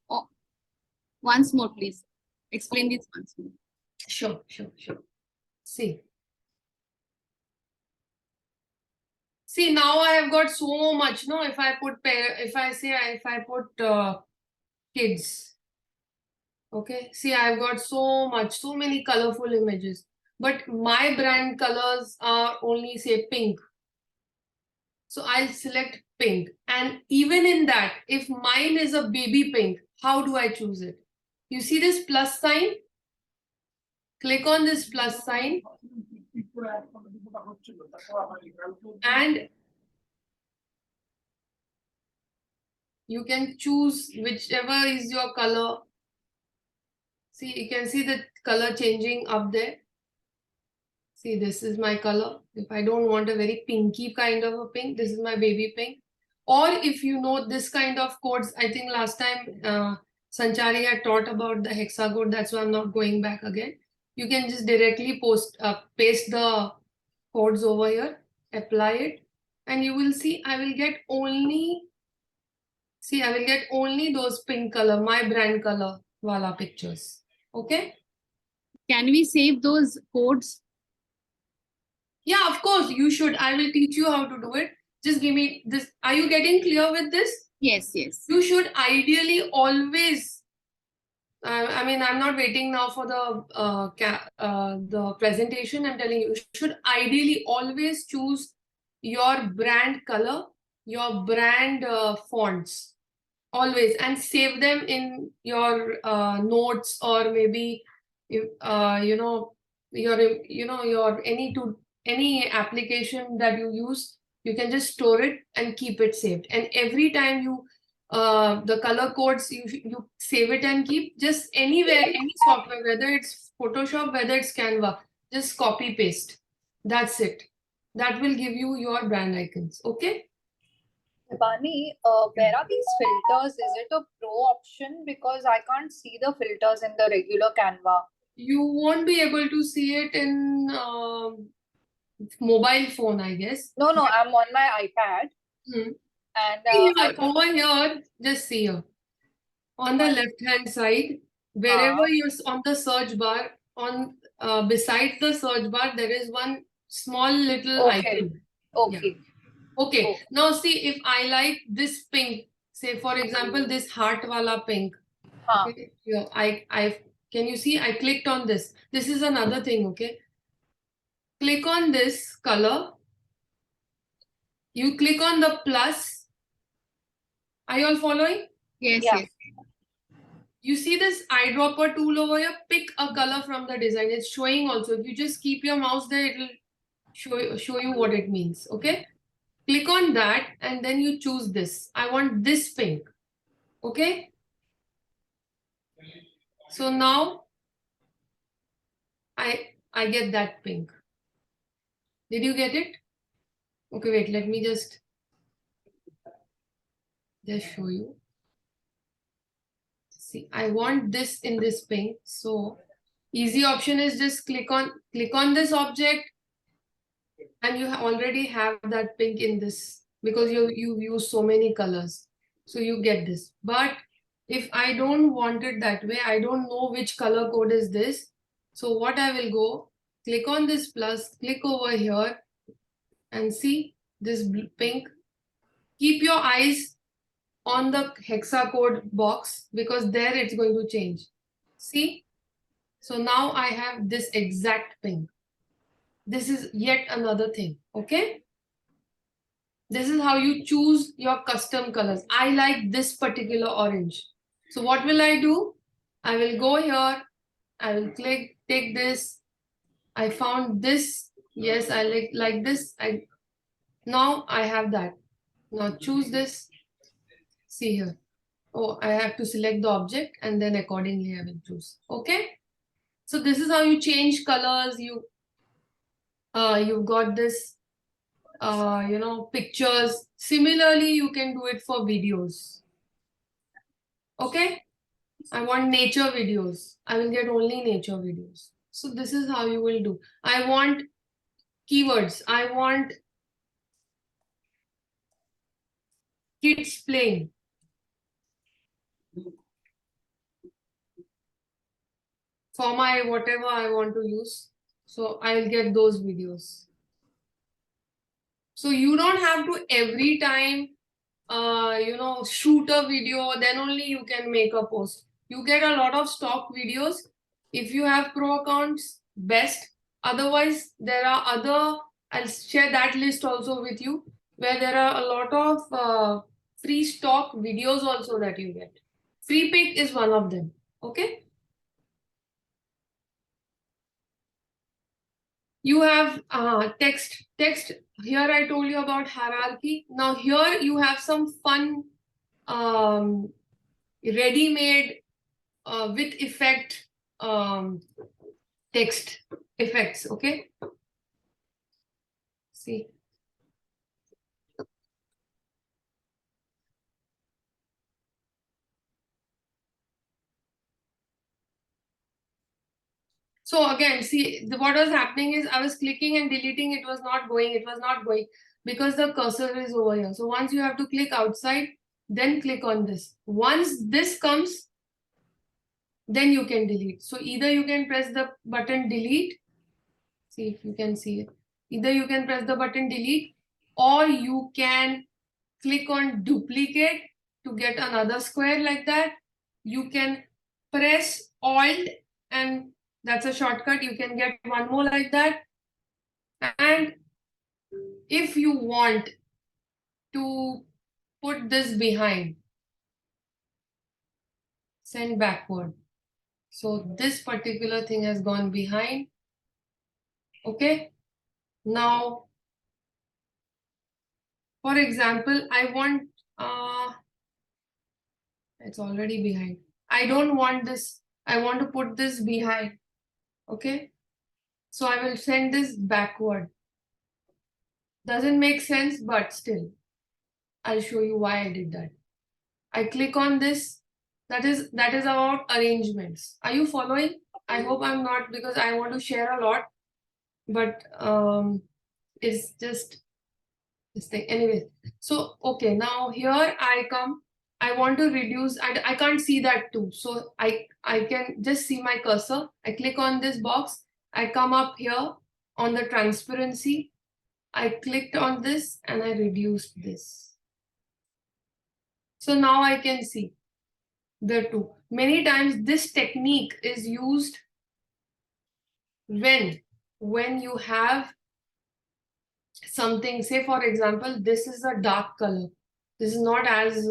Oh, once more, please. Explain this once more. Sure. See, now I have got so much, no? If I put kids, okay? See, I've got so many colorful images. But my brand colors are only say pink. So I'll select pink. And even in that, if mine is a baby pink, how do I choose it? You see this plus sign? Click on this plus sign. And you can choose whichever is your color. See, you can see the color changing up there. See, this is my color. If I don't want a very pinky kind of a pink, this is my baby pink. Or if you know this kind of codes, I think last time Sanchari had taught about the hexacode. That's why I'm not going back again. You can just directly paste the codes over here, apply it, and you will see I will get only those pink color, my brand color wala pictures. Okay? Can we save those codes? Yeah, of course, you should. I will teach you how to do it. Just give me this. Are you getting clear with this? Yes. You should ideally always, I'm not waiting now for the presentation. I'm telling you should ideally always choose your brand color, your brand fonts, always, and save them in your notes, or maybe your any application that you use. You can just store it and keep it saved. And every time you the color codes, you save it and keep, just anywhere, any software, whether it's Photoshop, whether it's Canva, just copy paste. That's it. That will give you your brand icons. Okay. Debani, where are these filters? Is it a pro option? Because I can't see the filters in the regular Canva. You won't be able to see it in mobile phone, I guess. No, I'm on my iPad. Hmm. And Here, over here, just see here. On the left hand side, wherever you're on the search bar, on beside the search bar, there is one small little icon. Okay. Okay. Now see, if I like this pink, say for example, this heart wala pink. Okay. Here, I can you see? I clicked on this. This is another thing. Okay. Click on this color. You click on the plus. Are you all following? Yes, Yeah. yes. You see this eyedropper tool over here? Pick a color from the design. It's showing also. If you just keep your mouse there, it will show you what it means. Okay. Click on that and then you choose this. I want this pink. Okay. So now I get that pink. Did you get it? Okay, wait, let me just show you. See, I want this in this pink. So easy option is just click on this object and you already have that pink in this because you use so many colors. So you get this. But if I don't want it that way, I don't know which color code is this. So what I will go, click on this plus, click over here and see this pink. Keep your eyes on the hexacode box because there it's going to change. See? So now I have this exact pink. This is yet another thing. Okay? This is how you choose your custom colors. I like this particular orange. So what will I do? I will go here. I will click, take this. I found this. Yes, I like this. Now I have that. Now choose this. See here. Oh, I have to select the object and then accordingly I will choose. Okay. So this is how you change colors. You've got this, pictures. Similarly, you can do it for videos. Okay. I want nature videos. I will get only nature videos. So this is how you will do. I want keywords. I want kids playing. For my whatever I want to use. So I'll get those videos. So you don't have to every time, shoot a video, then only you can make a post. You get a lot of stock videos. If you have pro accounts, best. Otherwise, there are other, I'll share that list also with you, where there are a lot of free stock videos also that you get. Free pick is one of them. Okay. You have text. Here I told you about hierarchy. Now here you have some fun ready-made with effect text effects. Okay. See. So again, see, what was happening is I was clicking and deleting. It was not going because the cursor is over here. So once you have to click outside, then click on this. Once this comes, then you can delete. So either you can press the button delete. See if you can see it. Either you can press the button delete or you can click on duplicate to get another square like that. You can press Alt and that's a shortcut. You can get one more like that. And if you want to put this behind, send backward. So this particular thing has gone behind. Okay. Now, for example, I want, it's already behind. I don't want this. I want to put this behind. Okay. So I will send this backward. Doesn't make sense, but still, I'll show you why I did that. I click on this. That is about arrangements. Are you following? I hope I'm not, because I want to share a lot, but it's just this thing. Anyway, so okay, now here I come. I want to reduce, I can't see that too. So I can just see my cursor. I click on this box. I come up here on the transparency. I clicked on this and I reduced this. So now I can see the two. Many times this technique is used when you have something, say for example, this is a dark color. This is not as,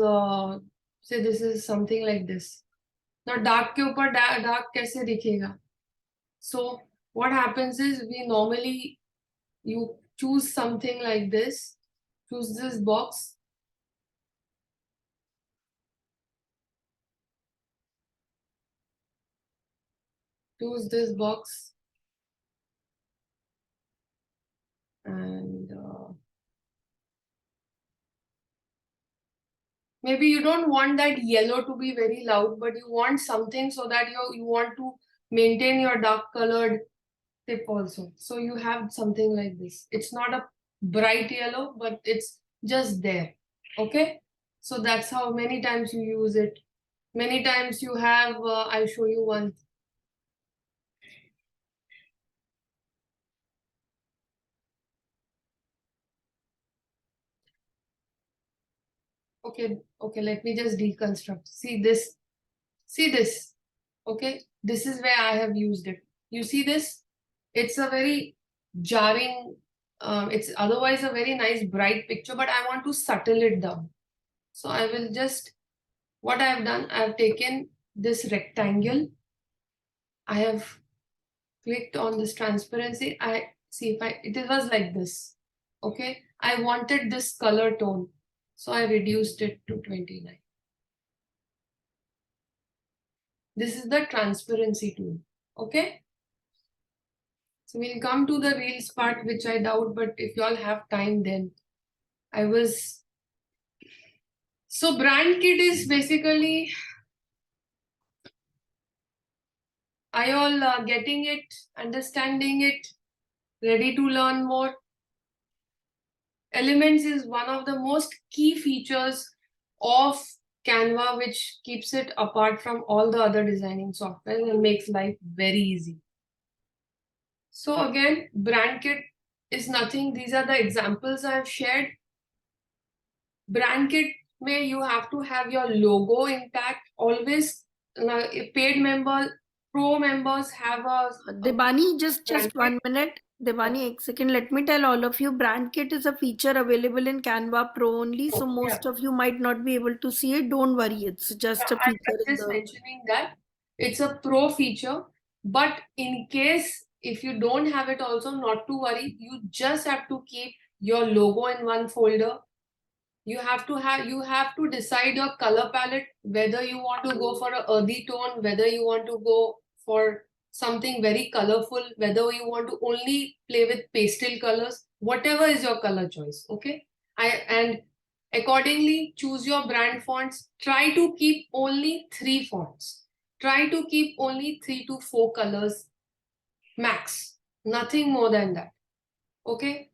say this is something like this. Now dark ke upar dark kaise dikhega? So what happens is we normally, you choose something like this, choose this box. Choose this box. And maybe you don't want that yellow to be very loud, but you want something so that you want to maintain your dark colored tip also. So you have something like this. It's not a bright yellow, but it's just there. Okay. So that's how many times you use it. Many times you have, I'll show you one. Okay, let me just deconstruct. See this, okay? This is where I have used it. You see this? It's a very jarring, it's otherwise a very nice bright picture, but I want to subtle it down. So I will just, what I have done, I have taken this rectangle. I have clicked on this transparency. I see if it was like this. Okay, I wanted this color tone. So I reduced it to 29. This is the transparency tool. Okay. So we'll come to the reels part, which I doubt, but if you all have time, then so brand kit is basically, are you all getting it, understanding it, ready to learn more? Elements is one of the most key features of Canva, which keeps it apart from all the other designing software and makes life very easy. So again, brand kit is nothing. These are the examples I've shared. Brand kit may you have to have your logo intact. Always, paid members, pro members have a Debani, just brand 1 minute. Debani, a second. Let me tell all of you, brand kit is a feature available in Canva Pro only. So most of you might not be able to see it. Don't worry, it's just a I'm feature in just the. mentioning that it's a pro feature, but in case if you don't have it also, not to worry. You just have to keep your logo in one folder. You have to decide your color palette, whether you want to go for a earthy tone, whether you want to go for something very colorful, whether you want to only play with pastel colors, whatever is your color choice. Okay. And accordingly choose your brand fonts. Try to keep only 3 fonts. Try to keep only 3 to 4 colors max, nothing more than that. Okay.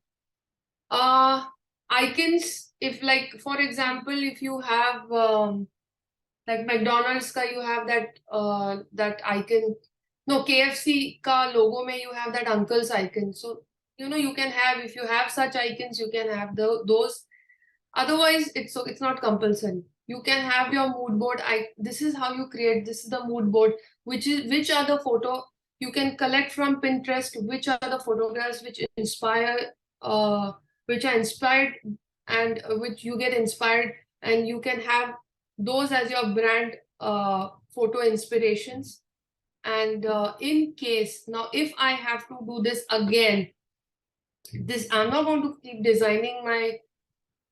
Icons, if like for example, if you have like McDonald's ka you have that icon. No, KFC ka logo mein you have that uncle's icon. So you can have, if you have such icons, you can have those. Otherwise, it's not compulsory. You can have your mood board. This is how you create. This is the mood board, which are the photo you can collect from Pinterest. Which are the photographs which are inspired, and which you get inspired, and you can have those as your brand photo inspirations. And in case now, if I have to do this again, I'm not going to keep designing my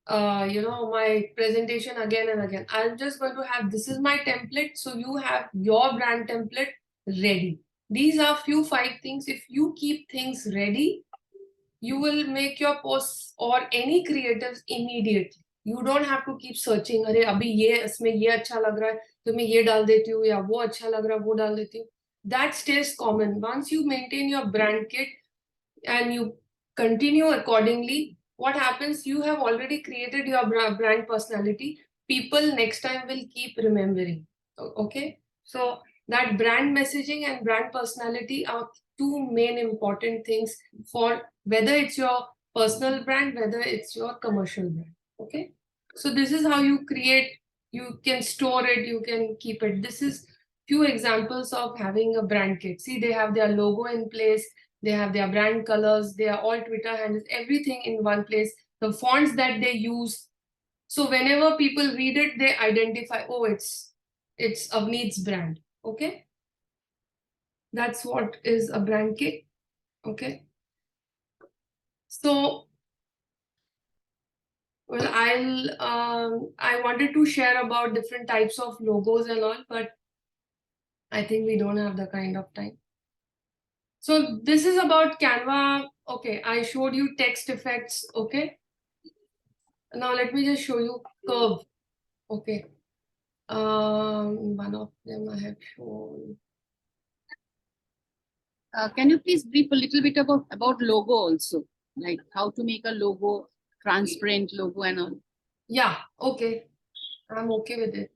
my presentation again and again. I'm just going to have, this is my template. So you have your brand template ready. These are few 5 things. If you keep things ready, you will make your posts or any creatives immediately. You don't have to keep searching. अरे अभी ये इसमें ये अच्छा लग रहा है तो मैं ये डाल देती हूँ या वो अच्छा लग रहा है वो डाल देती हूँ. That stays common. Once you maintain your brand kit and you continue accordingly, what happens? You have already created your brand personality. People next time will keep remembering. Okay, so that brand messaging and brand personality are two main important things for whether it's your personal brand, whether it's your commercial brand. Okay, so this is how you create. You can store it, you can keep it. This is few examples of having a brand kit. See, they have their logo in place, they have their brand colors, they are all Twitter handles, everything in one place, the fonts that they use. So whenever people read it, they identify, oh, it's Avneet's brand. Okay, that's what is a brand kit. Okay, so well, I wanted to share about different types of logos and all, but I think we don't have the kind of time. So this is about Canva. Okay, I showed you text effects. Okay, now let me just show you curve. Okay, one of them I have shown. Can you please brief a little bit about logo also, like how to make a logo, transparent logo and all? Yeah, okay, I'm okay with it.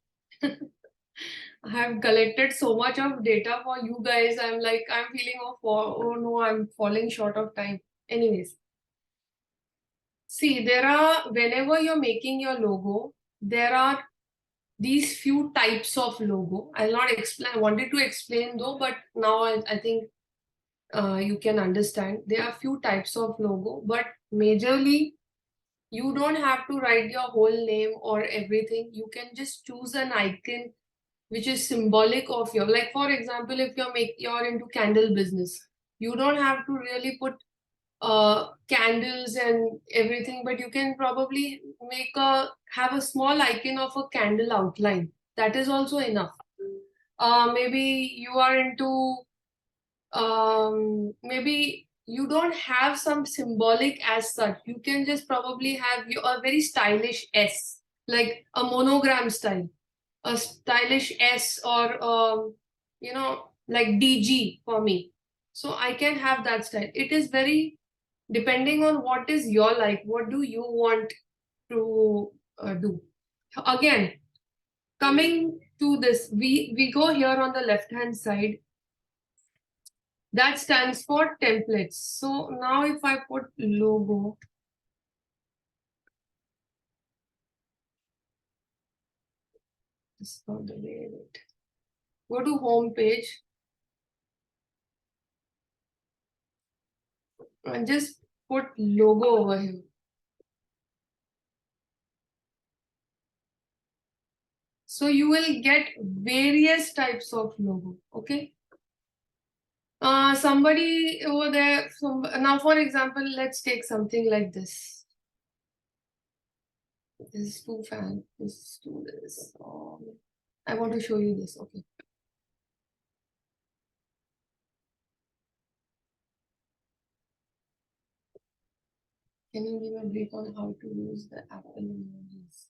I have collected so much of data for you guys. I'm feeling oh no, I'm falling short of time. Anyways, see, whenever you're making your logo, there are these few types of logo. I'll not explain. I wanted to explain though, but now I think you can understand. There are few types of logo, but majorly you don't have to write your whole name or everything. You can just choose an icon which is symbolic of your, like for example, if you're into candle business, you don't have to really put candles and everything, but you can probably have a small icon of a candle outline. That is also enough. Maybe you are into maybe you don't have some symbolic as such. You can just probably have a very stylish S, like a monogram style, a stylish S, or like DG for me. So I can have that style. It is very depending on what is your like. What do you want to do? Again, coming to this, we go here on the left hand side. That stands for templates. So now if I put logo, this is not the way it. Go to home page and just put logo over here. So you will get various types of logo. Okay. Somebody over there. Now, for example, let's take something like this. This is too fan. This is too this. I want to show you this. Okay. Can you give a brief on how to use the Apple emojis?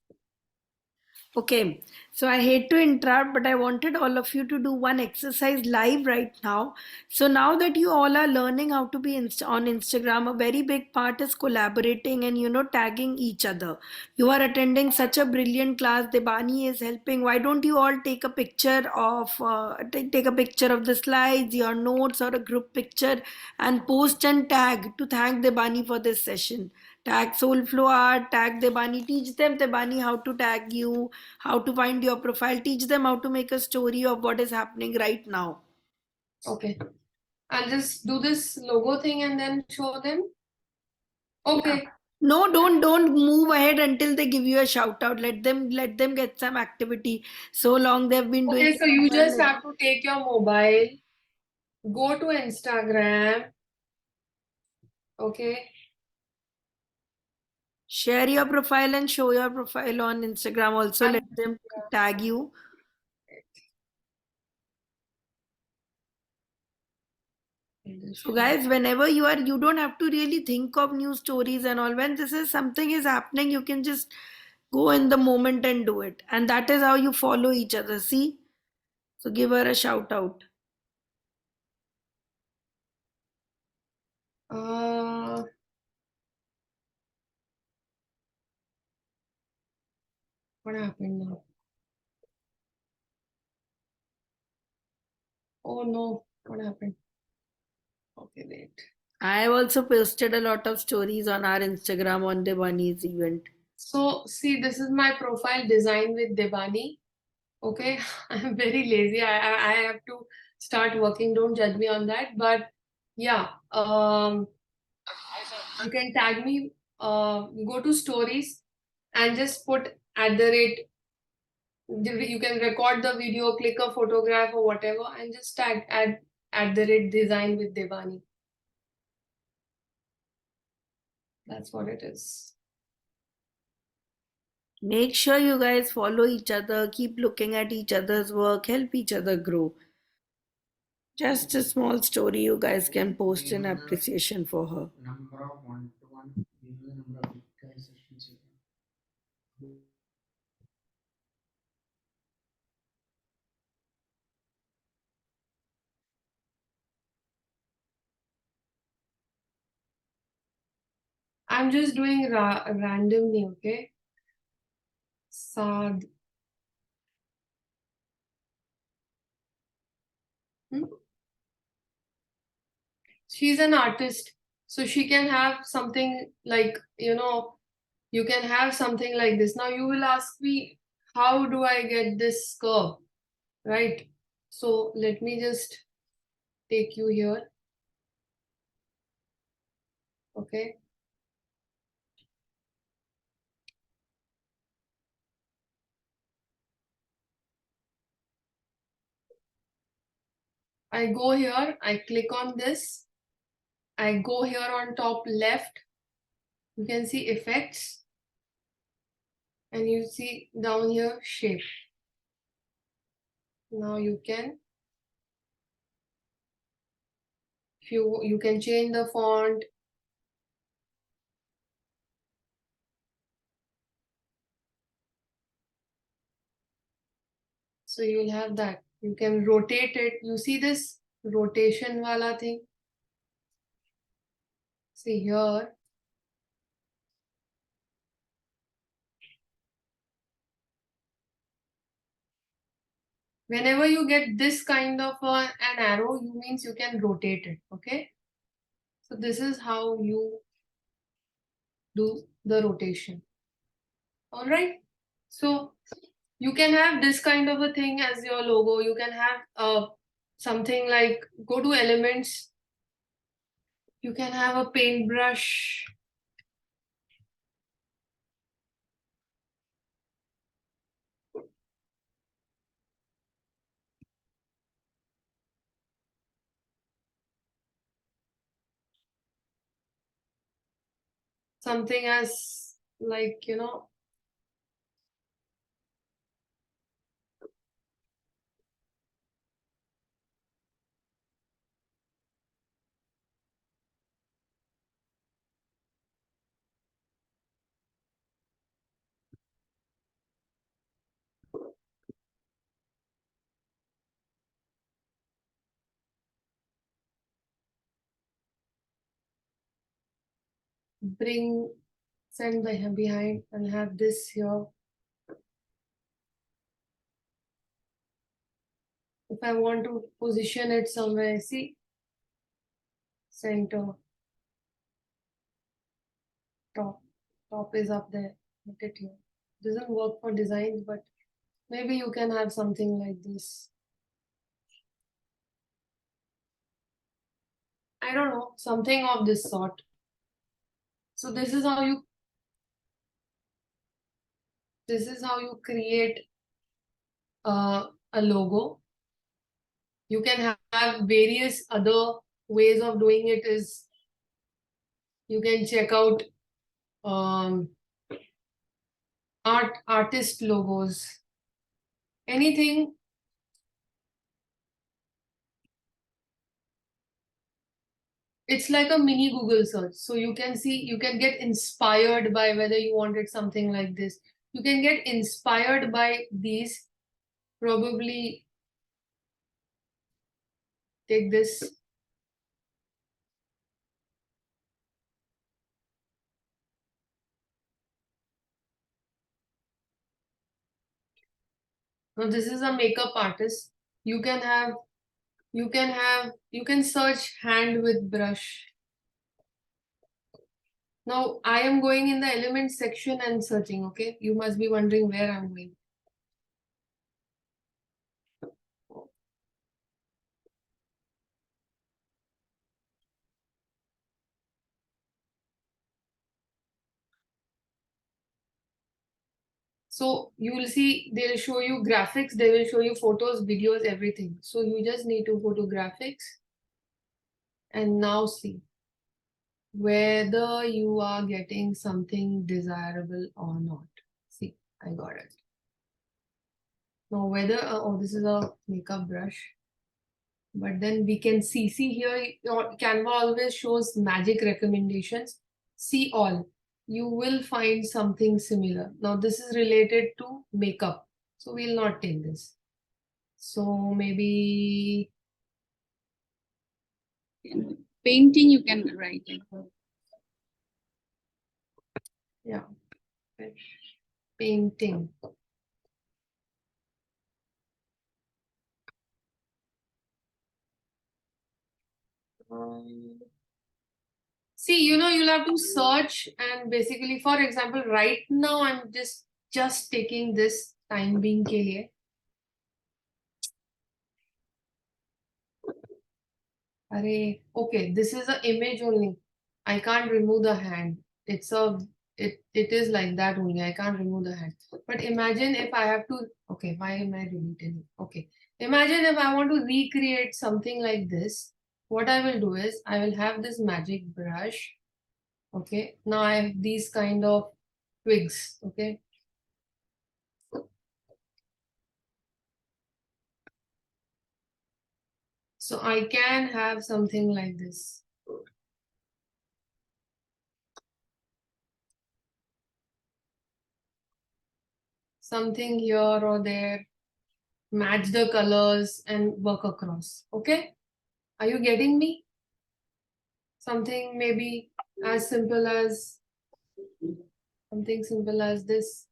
Okay, so I hate to interrupt, but I wanted all of you to do one exercise live right now. So now that you all are learning how to be on Instagram, a very big part is collaborating and tagging each other. You are attending such a brilliant class. Debani is helping. Why don't you all take a picture of take a picture of the slides, your notes, or a group picture, and post and tag to thank Debani for this session. Tag Soulflow Art, tag Debani, teach them Debani how to tag you, how to find your profile, teach them how to make a story of what is happening right now. Okay, I'll just do this logo thing and then show them. Okay. Yeah. No, don't move ahead until they give you a shout out. Let them get some activity. So long they've been doing. Okay, so you just have to take your mobile, go to Instagram. Okay. Share your profile and show your profile on Instagram. Also, let them tag you. So guys, whenever you don't have to really think of new stories and all. When this is something is happening, you can just go in the moment and do it. And that is how you follow each other. See? So give her a shout out. What happened now? Oh no, what happened? Okay, wait. I have also posted a lot of stories on our Instagram on Debani's event. So see, this is my profile design with Debani. Okay, I'm very lazy. I have to start working. Don't judge me on that. But yeah, you can tag me. Go to stories and just put @ you can record the video, click a photograph or whatever, and just tag @ design with Debani. That's what it is. Make sure you guys follow each other, keep looking at each other's work, help each other grow. Just a small story you guys can post in appreciation for her. Number of one-to-one, you know the number of guys sessions you have. I'm just doing randomly, okay? Sad. She's an artist, so she can have something like, you can have something like this. Now you will ask me, how do I get this curve, right? So let me just take you here. Okay. I go here, I click on this, I go here on top left, you can see effects, and you see down here shape. Now you can, if you can change the font. So you'll have that. You can rotate it. You see this rotation wala thing? See here. Whenever you get this kind of an arrow, you means you can rotate it. Okay. So this is how you do the rotation. All right. So you can have this kind of a thing as your logo. You can have something like, go to elements. You can have a paintbrush. Something as like, send behind and have this here. If I want to position it somewhere, see, center, top is up there. Look at here. Doesn't work for designs, but maybe you can have something like this. I don't know, something of this sort. So this is how you create a logo. You can have various other ways of doing it. Is you can check out artist logos, anything. it's like a mini Google search. So you can see, you can get inspired by whether you wanted something like this. You can get inspired by these. Probably take this. Now this is a makeup artist. You can have, you can search hand with brush. Now I am going in the element section and searching, okay? You must be wondering where I'm going. So you will see, they'll show you graphics, they will show you photos, videos, everything. So you just need to go to graphics and now see whether you are getting something desirable or not. See, I got it. Now whether, oh, this is a makeup brush. But then we can see here, your Canva always shows magic recommendations. See all. You will find something similar. Now this is related to makeup. So we'll not take this. So maybe Painting, you can write like that. yeah, painting. See, you know, you'll have to search and basically, for example, right now I'm just taking this time being ke liye. Array, okay, this is an image only. I can't remove the hand. It's a, it is like that only. I can't remove the hand. But imagine if I have to, okay, why am I deleting it? Okay. Imagine if I want to recreate something like this. What I will do is I will have this magic brush. Okay. Now I have these kind of twigs. Okay. So I can have something like this. Something here or there, match the colors and work across. Okay. Are you getting me? Something maybe as simple as something simple as this.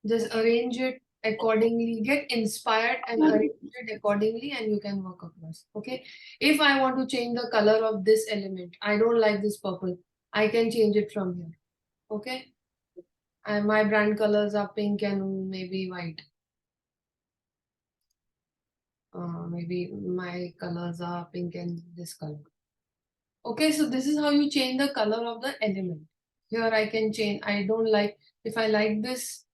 Just arrange it accordingly, get inspired and arrange it accordingly, and you can work across. Okay. If I want to change the color of this element, I don't like this purple, I can change it from here. Okay. And my brand colors are pink and maybe white. Maybe my colors are pink and this color. Okay, so this is how you change the color of the element. Here I can change. I don't like, if I like this,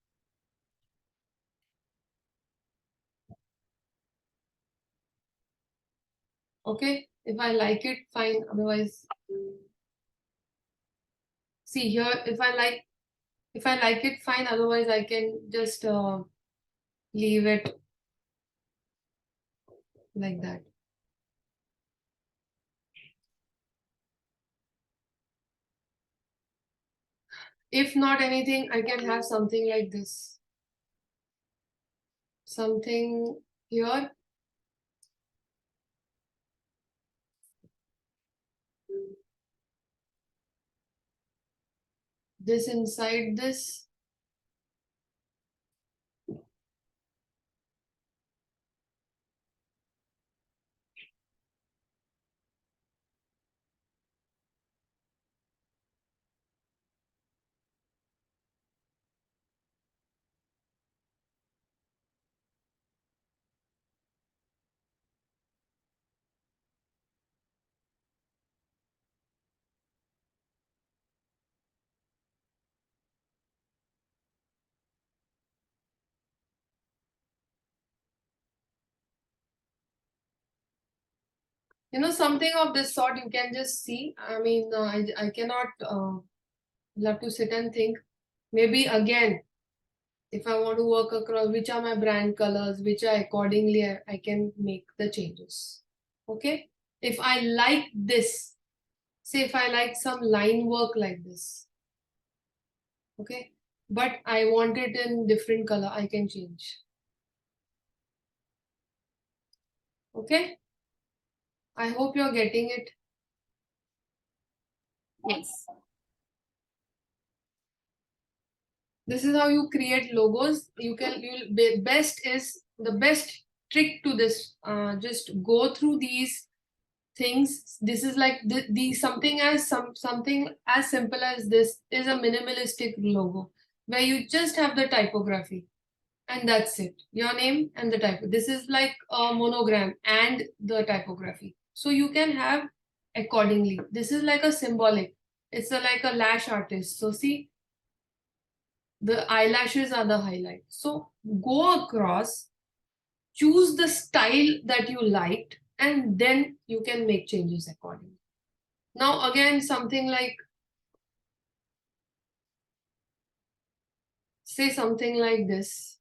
okay, if I like it, fine. Otherwise, see here, if I like it, fine. Otherwise, I can just leave it like that. If not anything, I can have something like this. Something here. This inside this. You know, something of this sort you can just see. I mean, I cannot, you'll have to sit and think. Maybe again, if I want to work across which are my brand colors, which are accordingly, I can make the changes. Okay. If I like this, Say if I like some line work like this, okay, but I want it in different color, I can change. Okay, I hope you're getting it. Yes. This is how you create logos. You'll be best is the best trick to this. Just go through these things. This is like the something as simple as this is a minimalistic logo where you just have the typography and that's it. Your name and the type. This is like a monogram and the typography. So you can have accordingly. This is like a symbolic. It's like a lash artist. So see, the eyelashes are the highlight. So go across, choose the style that you liked, and then you can make changes accordingly. Now again, something like, say something like this.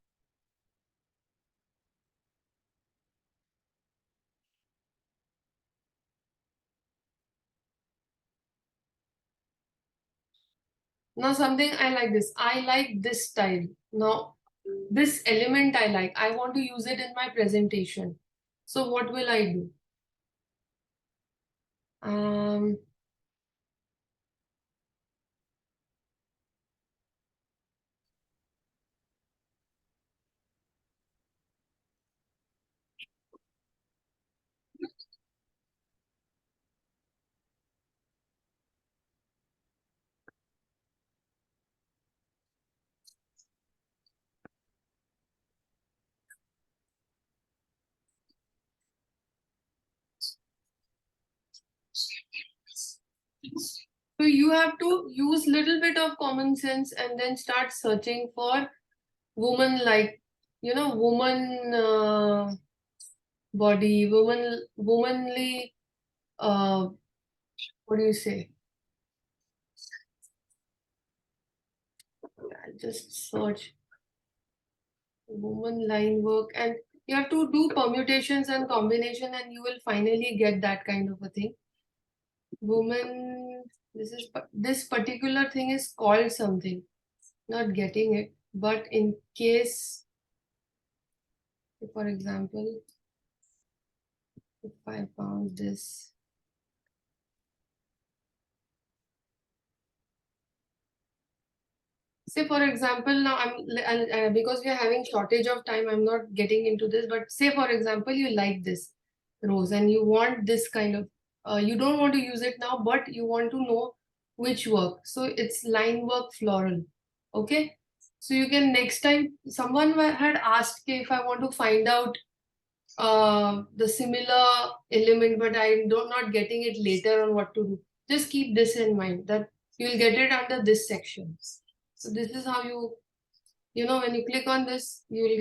Now something I like this. I like this style. Now this element I like. I want to use it in my presentation. So what will I do? So you have to use little bit of common sense and then start searching for woman like, woman body, womanly, what do you say? I'll just search woman line work, and you have to do permutations and combination and you will finally get that kind of a thing. Woman, this particular thing is called something, not getting it, but in case, for example, if I found this, say for example, now because we are having shortage of time, I'm not getting into this, but say for example, you like this rose and you want this kind of, you don't want to use it now, but you want to know which work. So it's line work floral. Okay. So you can next time, someone had asked if I want to find out the similar element, but I'm not getting it later on what to do. Just keep this in mind that you'll get it under this section. So this is how when you click on this, you will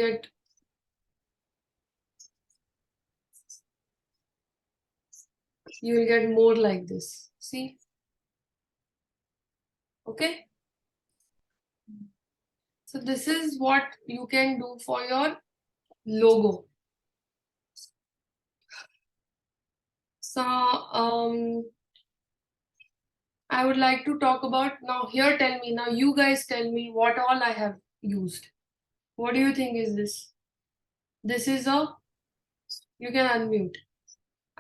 get more like this. See? Okay. So this is what you can do for your logo. So I would like to talk about now here. Tell me now, you guys tell me what all I have used. What do you think is this? This is you can unmute.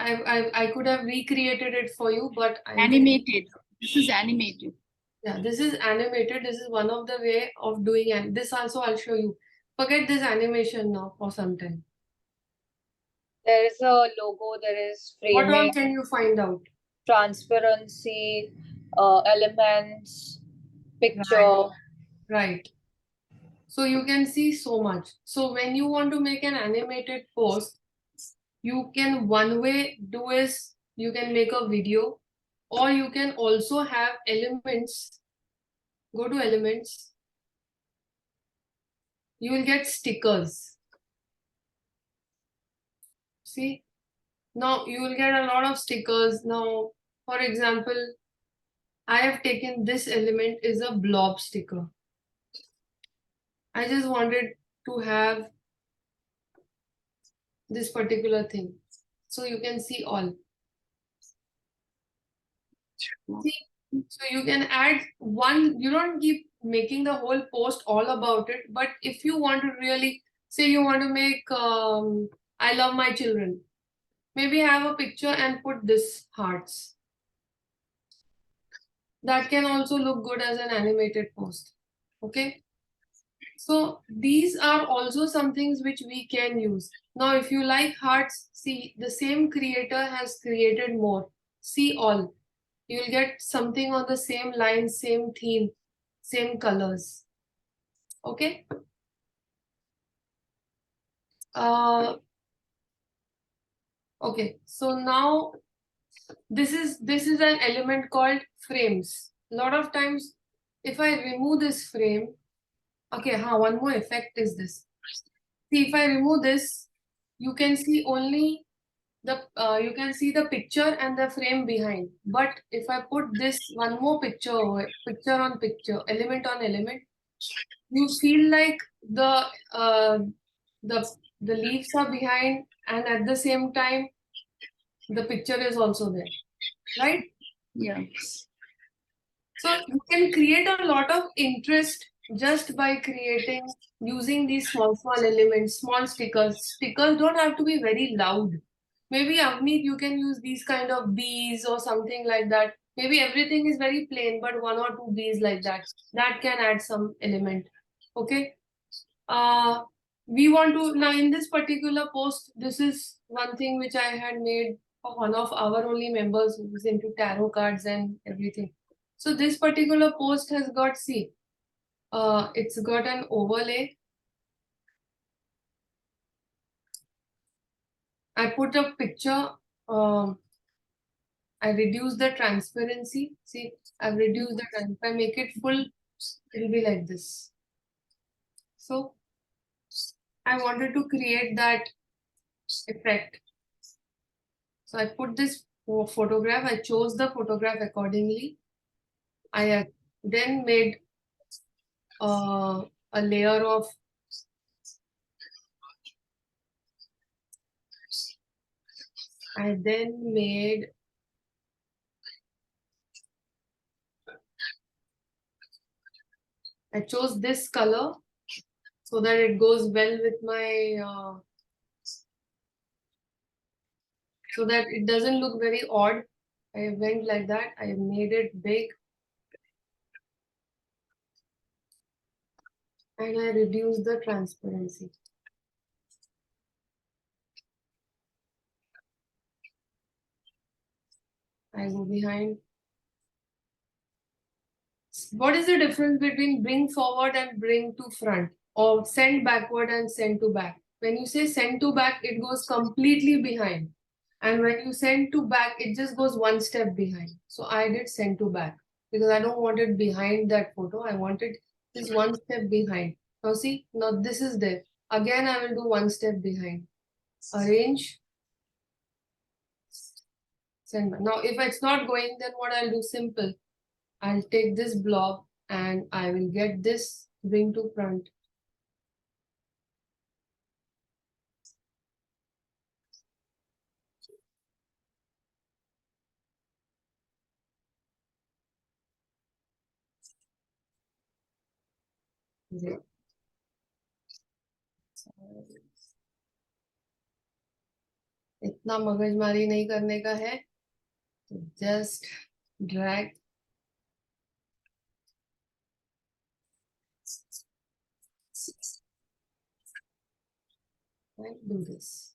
I could have recreated it for you, but Animated. This is animated. Yeah, this is animated. This is one of the way of doing it. This also I'll show you. Forget this animation now for some time. There is a logo, there is What all framing, can you find out? transparency, elements, picture. Right. So you can see so much. So when you want to make an animated post, you can, one way do is you can make a video, or you can also have elements. Go to elements. You will get stickers. See? Now you will get a lot of stickers. Now, for example, I have taken this element is a blob sticker. I just wanted to have this particular thing. So you can see all. See, so you can add one, you don't keep making the whole post all about it, but if you want to really, say you want to make I love my children, maybe have a picture and put this hearts. That can also look good as an animated post. Okay. So these are also some things which we can use. Now, if you like hearts, see, the same creator has created more. See all. You'll get something on the same line, same theme, same colors. Okay. Okay. So now this is an element called frames. A lot of times, if I remove this frame, okay, one more effect is this. See, if I remove this, you can see only the you can see the picture and the frame behind. But if I put this one more picture over, picture on picture, element on element, you feel like the the leaves are behind, and at the same time, the picture is also there, right? Yeah. So you can create a lot of interest just by creating, using these small elements, small stickers. Stickers don't have to be very loud. Maybe Avneet, you can use these kind of bees or something like that. Maybe everything is very plain, but one or two bees like that. That can add some element. Okay. We want to, now in this particular post, this is one thing which I had made for one of our only members who is into tarot cards and everything. So this particular post has got, see, it's got an overlay. I put a picture, I reduce the transparency. See, I've reduced the transparency. If I make it full, it'll be like this. So I wanted to create that effect. So I put this photograph, I chose the photograph accordingly. I then made a layer of I chose this color so that it goes well with my so that it doesn't look very odd. I went like that. I made it big and I reduced the transparency. I go behind. What is the difference between bring forward and bring to front, or send backward and send to back? When you say send to back, it goes completely behind. And when you send to back, it just goes one step behind. So I did send to back because I don't want it behind that photo. I wanted this one step behind. Now see, now this is there. Again, I will do one step behind. Arrange. Send back. Now, if it's not going, then what I'll do, simple. I'll take this blob and I will get this bring to front. इतना मगजमारी नहीं करने का है, तो just drag. And do this.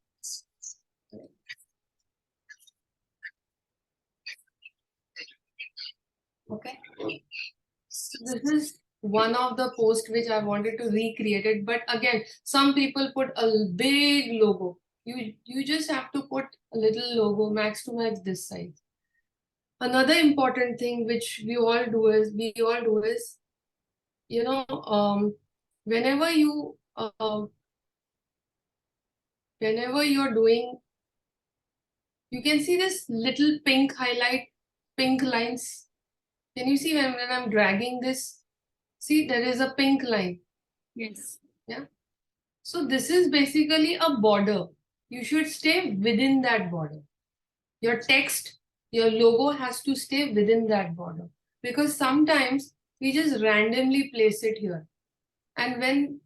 Okay. This is one of the posts which I wanted to recreate it, but again, some people put a big logo. You just have to put a little logo, max to max this size. Another important thing which we all do is, you know, whenever you're doing, you can see this little pink highlight, pink lines. Can you see when I'm dragging this? See, there is a pink line. Yes. Yeah. So this is basically a border. You should stay within that border. Your text, Your logo has to stay within that border, because sometimes we just randomly place it here. And when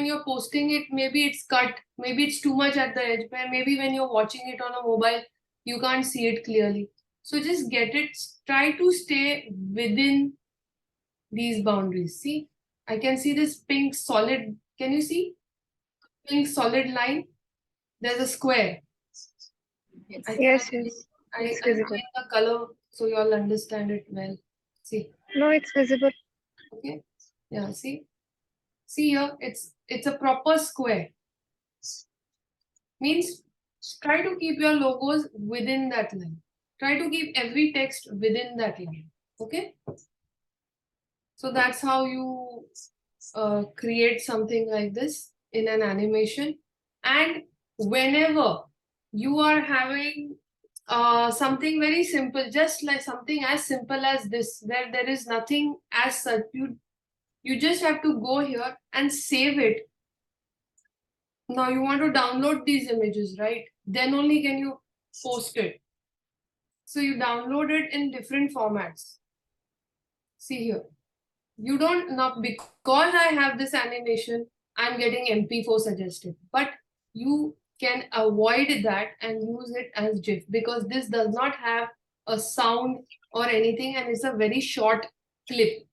you're posting it, maybe it's cut, maybe it's too much at the edge, maybe when you're watching it on a mobile, you can't see it clearly. So just get it, try to stay within these boundaries. See, I can see this pink solid. Can you see? Pink solid line. There's a square. Yes, it's I'm visible. showing the color so you all understand it well. See. No, it's visible. Okay. Yeah, see here, it's a proper square. Means try to keep your logos within that line. Try to keep every text within that line. Okay. So that's how you create something like this in an animation. And whenever you are having something very simple, just like something as simple as this, where there is nothing as such, you just have to go here and save it. Now you want to download these images, right? Then only can you post it. So you download it in different formats. See here. You don't, now because I have this animation, I'm getting MP4 suggested. But you can avoid that and use it as GIF, because this does not have a sound or anything, and it's a very short clip.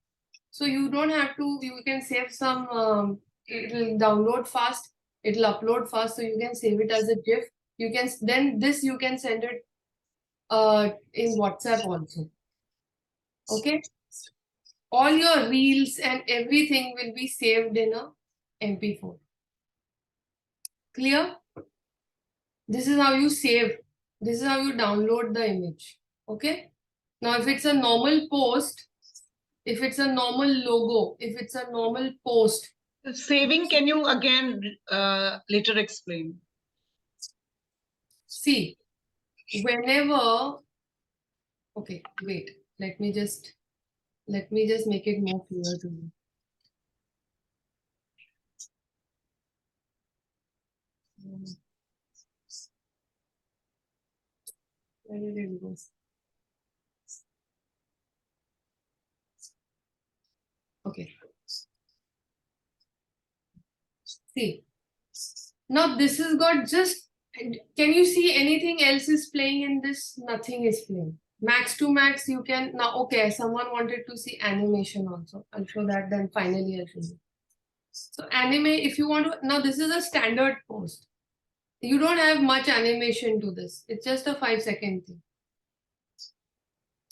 So you don't have to, you can save some, it'll download fast, it'll upload fast, so you can save it as a GIF. You can, then this you can send it in WhatsApp also. Okay? All your reels and everything will be saved in a MP4. Clear? This is how you save. This is how you download the image. Okay? Now, if it's a normal post, if it's a normal logo, if it's a normal post. Saving, can you again later explain? See, whenever, okay, wait, let me just make it more clear to you. Where did it go? Okay. See, now this has got just, can you see anything else is playing in this? Nothing is playing. Max to max, you can, now, okay, someone wanted to see animation also. I'll show that, then finally I'll show you. So anime, if you want to, now this is a standard post. You don't have much animation to this. It's just a 5-second thing.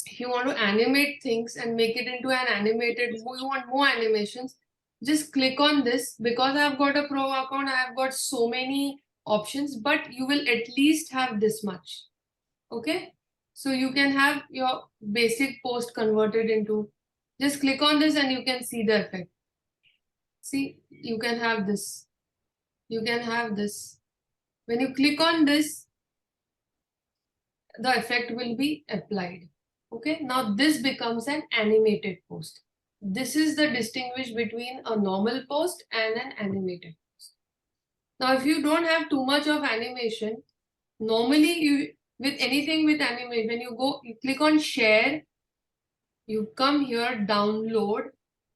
If you want to animate things and make it into an animated, you want more animations, just click on this. Because I've got a pro account, I've got so many options, but you will at least have this much. Okay? So you can have your basic post converted into, just click on this and you can see the effect. See, you can have this. You can have this. When you click on this, the effect will be applied. Okay, now this becomes an animated post. This is the distinguish between a normal post and an animated post. Now, if you don't have too much of animation, normally you, with anything with animation, when you go, you click on share, you come here, download,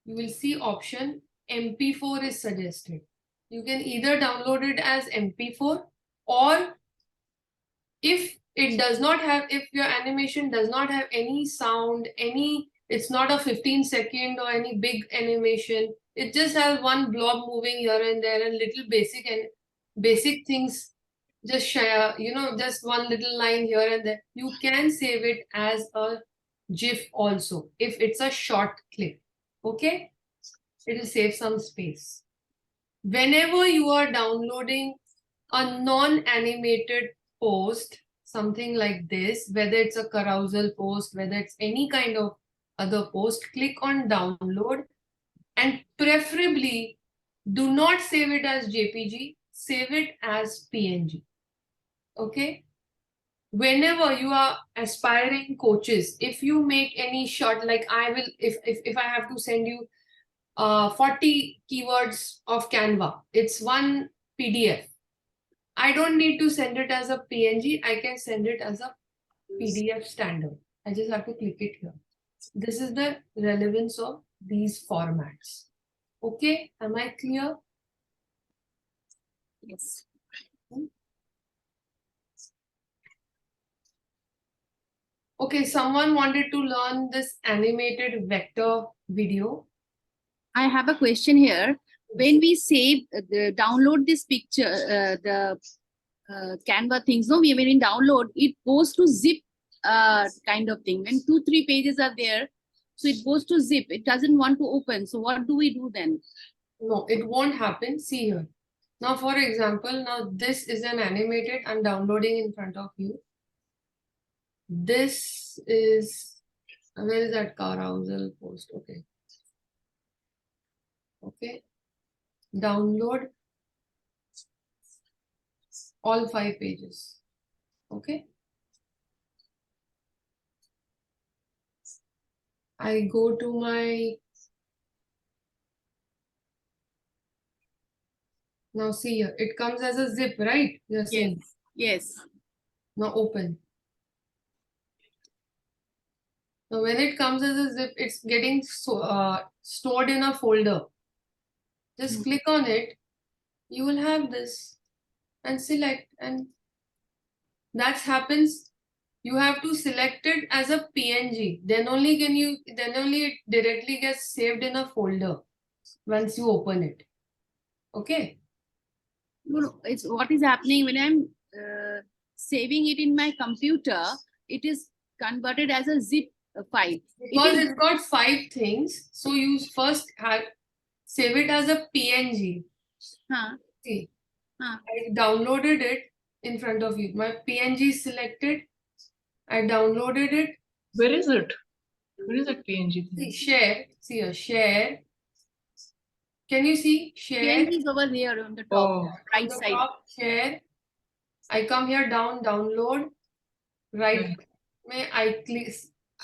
you will see option MP4 is suggested. You can either download it as MP4, or if it does not have, if your animation does not have any sound, it's not a 15-second or any big animation, it just has one blob moving here and there and little basic things, just share, just one little line here and there, you can save it as a GIF also, if it's a short clip. Okay, it will save some space. Whenever you are downloading a non-animated post, something like this, whether it's a carousel post, whether it's any kind of other post, click on download, and preferably do not save it as JPG, save it as PNG. Okay? Whenever you are aspiring coaches, if you make any short, like I will, if I have to send you 40 keywords of Canva, it's one PDF. I don't need to send it as a PNG. I can send it as a PDF standard. I just have to click it here. This is the relevance of these formats. Okay, am I clear? Yes. Okay, someone wanted to learn this animated vector video. I have a question here. When we save, download this picture, the Canva things, no, when we download, it goes to zip kind of thing. When 2-3 pages are there, so it goes to zip. It doesn't want to open. So what do we do then? No, it won't happen. See here. Now, for example, now this is an animated. I'm downloading in front of you. This is, where is that carousel post? Okay. Okay. Download all 5 pages. Okay. I go to my, now see here, it comes as a zip, right? You're saying. Yes. Now open. Now when it comes as a zip, it's getting stored in a folder. Just click on it. You will have this and select, and that happens. You have to select it as a PNG. Then only it directly gets saved in a folder once you open it. Okay. No, it's what is happening when I'm saving it in my computer. It is converted as a zip file. Because it's got 5 things, so you first save it as a PNG. See, I downloaded it in front of you. My PNG is selected. I downloaded it. Where is it? Where is that PNG See, thing? share. See here, share. Can you see share? PNG is over there on the top, right On the side. top, share. I come here down, download. Right. I click.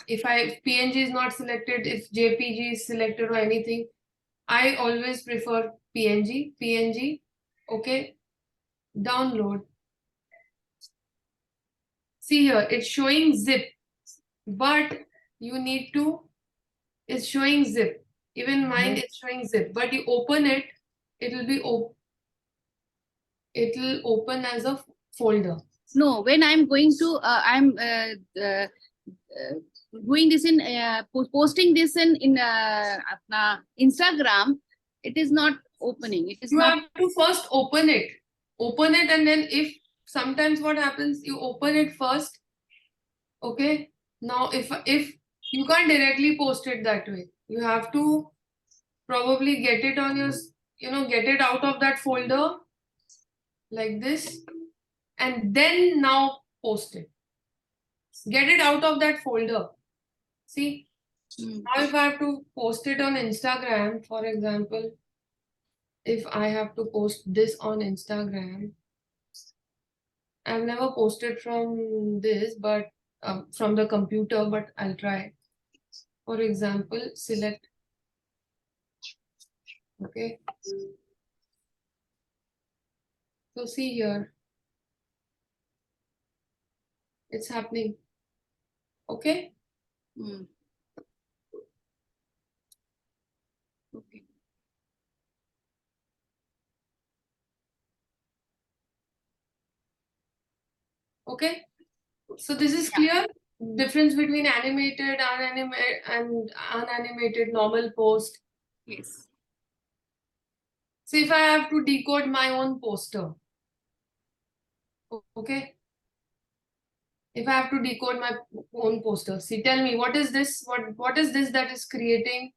If PNG is not selected, if JPG is selected or anything, I always prefer PNG. PNG. Okay. Download. See here, it's showing zip, but you need to, it's showing zip. Even mine is showing zip, but you open it, it'll open as a folder. No, when I'm going to, I'm doing this in, posting this in Instagram, it is not opening. It is You not. have to first open it. Open it, and then if sometimes what happens, you open it first. Okay. Now, if you can't directly post it that way, you have to probably get it on your, get it out of that folder like this, and then now post it. Get it out of that folder. See, now if I have to post it on Instagram, for example, if I have to post this on Instagram, I've never posted from this, but from the computer, but I'll try. For example, select. Okay. So see here. It's happening. Okay. Okay. Okay. So this is clear. Difference between animated, and unanimated normal post. Yes. So if I have to decode my own poster. Okay. If I have to decode my own poster, see, tell me, what is this? What is this that is creating?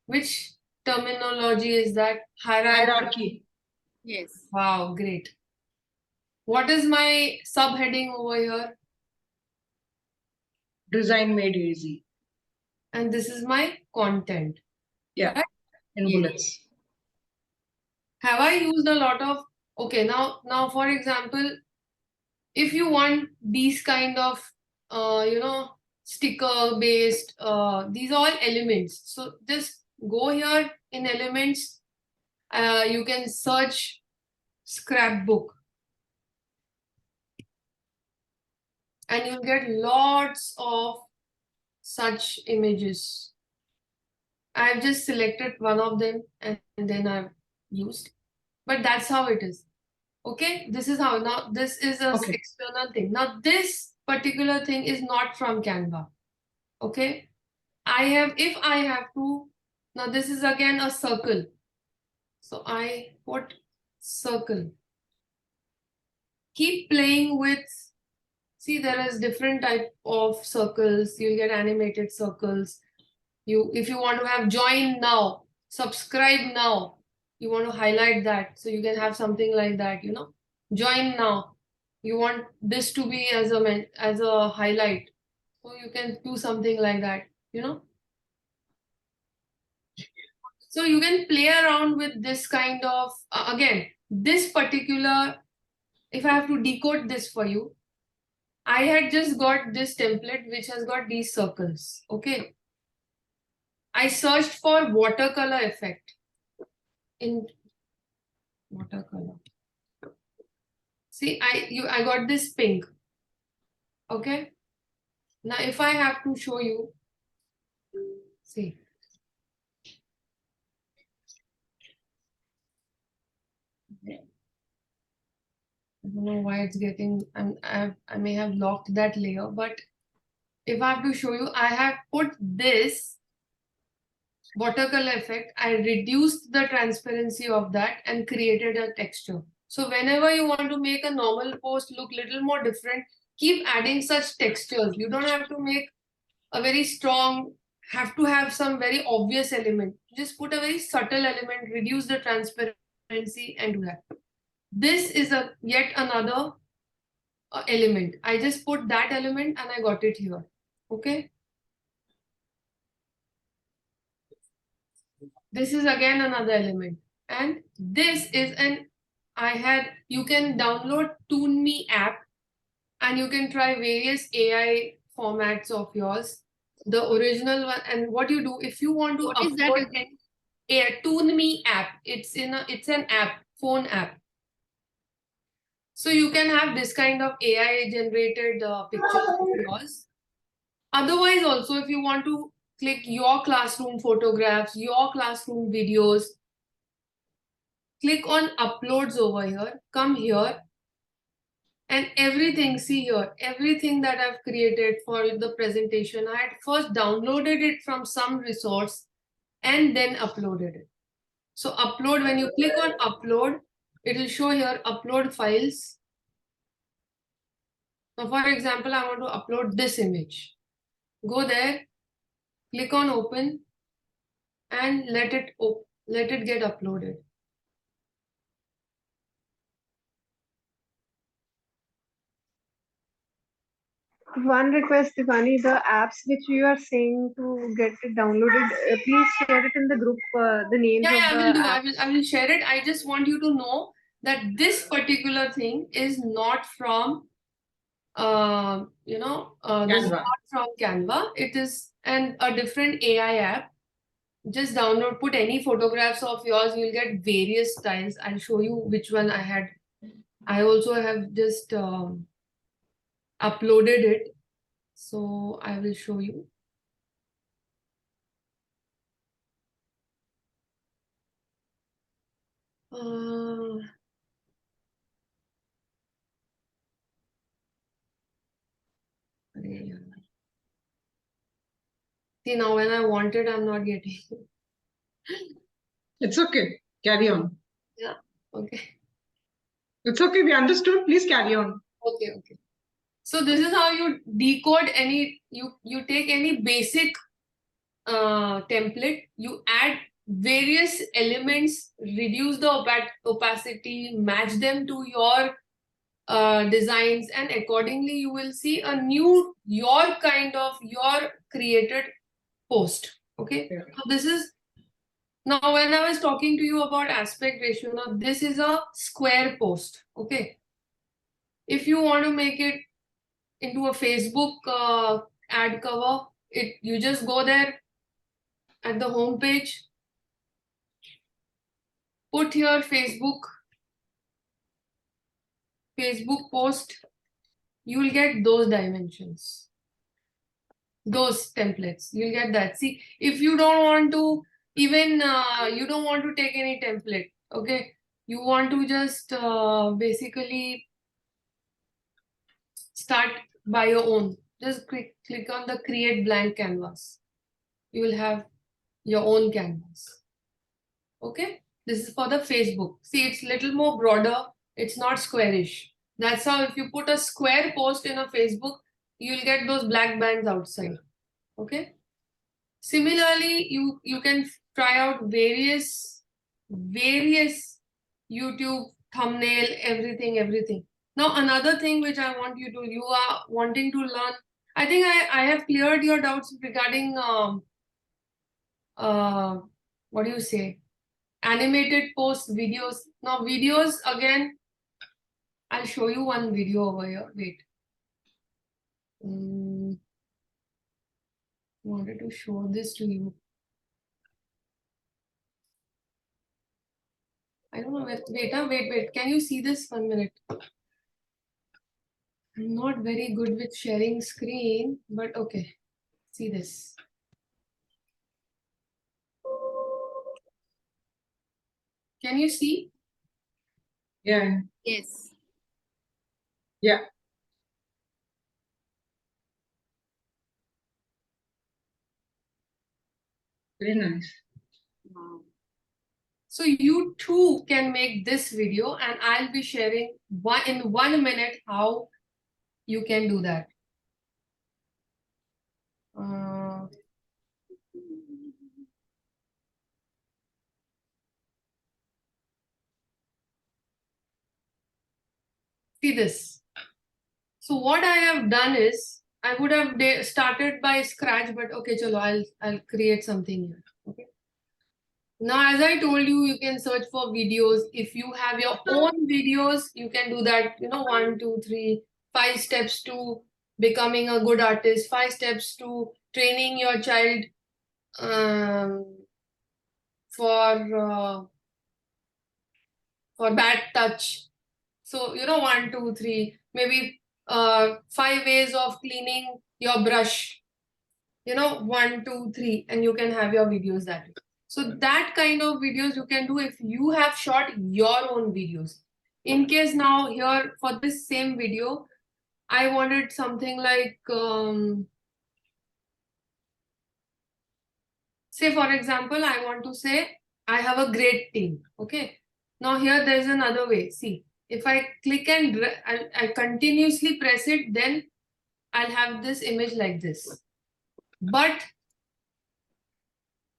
Which terminology is that? Hierarchy. Yes. Wow, great. What is my subheading over here? Design made easy. And this is my content. Yeah. Right? In bullets. Have I used a lot of, okay, now for example, if you want these kind of, sticker based, these are all elements. So just go here in elements. You can search scrapbook. and you'll get lots of such images. I've just selected one of them and then I've used, but that's how it is. Okay, this is how. Now this is a Okay. external thing. Now this particular thing is not from Canva. Okay, if I have to, now this is again a circle. So I put circle. Keep playing with, see there is different type of circles. You'll get animated circles. If you want to have join now, subscribe now, you want to highlight that, so you can have something like that, join now. You want this to be as a highlight, so you can do something like that, so you can play around with this kind of again, this particular, if I have to decode this for you, I had just got this template which has got these circles. Okay, I searched for watercolor effect in watercolor. See, I got this pink. Okay. Now if I have to show you, see. I don't know why it's getting, I may have locked that layer, but if I have to show you, I have put this watercolor effect. I reduced the transparency of that and created a texture. So whenever you want to make a normal post look little more different, keep adding such textures. You don't have to make a very strong, have to have some very obvious element. Just put a very subtle element, reduce the transparency and do that. This is yet another element. I just put that element and I got it here. Okay. This is again another element. And this is you can download TuneMe app and you can try various AI formats of yours. The original one, and what you do if you want to What is that upload again? a TuneMe app, it's an app, phone app. So you can have this kind of AI generated pictures of yours. Otherwise, also if you want to click your classroom photographs, your classroom videos, click on uploads over here, come here, and everything, see here, everything that I've created for the presentation, I had first downloaded it from some resource and then uploaded it. So upload, when you click on upload, it will show here upload files. Now, for example, I want to upload this image. Go there, click on open, and let it get uploaded. One request, Debani, the apps which you are saying to get it downloaded, please share it in the group, the names Yeah, of I the will do. apps. I will share it. I just want you to know that this particular thing is not from, this is Canva. not from Canva. It is a different AI app. Just download, put any photographs of yours. You'll get various styles. I'll show you which one I had. I also have just uploaded it. So I will show you. See, now when I want it, I'm not getting it. It's okay. Carry on. Yeah, okay. It's okay. We understood. Please carry on. Okay, okay. So this is how you decode you take any basic template, you add various elements, reduce the opacity, match them to your designs, and accordingly you will see a new, your created post. Okay. Yeah. So this is, now when I was talking to you about aspect ratio, now this is a square post. Okay. If you want to make it into a Facebook ad cover, you just go there at the home page, put your Facebook post, you will get those dimensions, those templates. You'll get that. See, if you don't want to even, you don't want to take any template, okay? You want to just basically start by your own. Just click on the create blank canvas. You will have your own canvas. Okay, this is for the Facebook. See, it's little more broader. It's not squarish. That's how if you put a square post in a Facebook, you'll get those black bands outside. Okay. Similarly, you can try out various YouTube thumbnail, everything. Now another thing which I want you to, you are wanting to learn. I think I have cleared your doubts regarding what do you say, animated post videos. Now videos, again, I'll show you one video over here. Wait. Wanted to show this to you. I don't know. Wait. Can you see this? 1 minute. I'm not very good with sharing screen, but okay. See this. Can you see? Yeah. Yes. Yeah. Very nice. Wow. So you too can make this video, and I'll be sharing in 1 minute how you can do that. See this. So what I have done is, I would have started by scratch, but okay, chalo, I'll create something here. Okay. Now, as I told you, you can search for videos. If you have your own videos, you can do that. 1, 2, 3, 5 steps to becoming a good artist, 5 steps to training your child for bad touch. So 1, 2, 3, maybe 5 ways of cleaning your brush. 1, 2, 3, and you can have your videos that way. So that kind of videos you can do if you have shot your own videos. In case now here for this same video, I wanted something like, say for example, I want to say, I have a great team. Okay. Now here there's another way. See, if I click and I continuously press it, then I'll have this image like this. But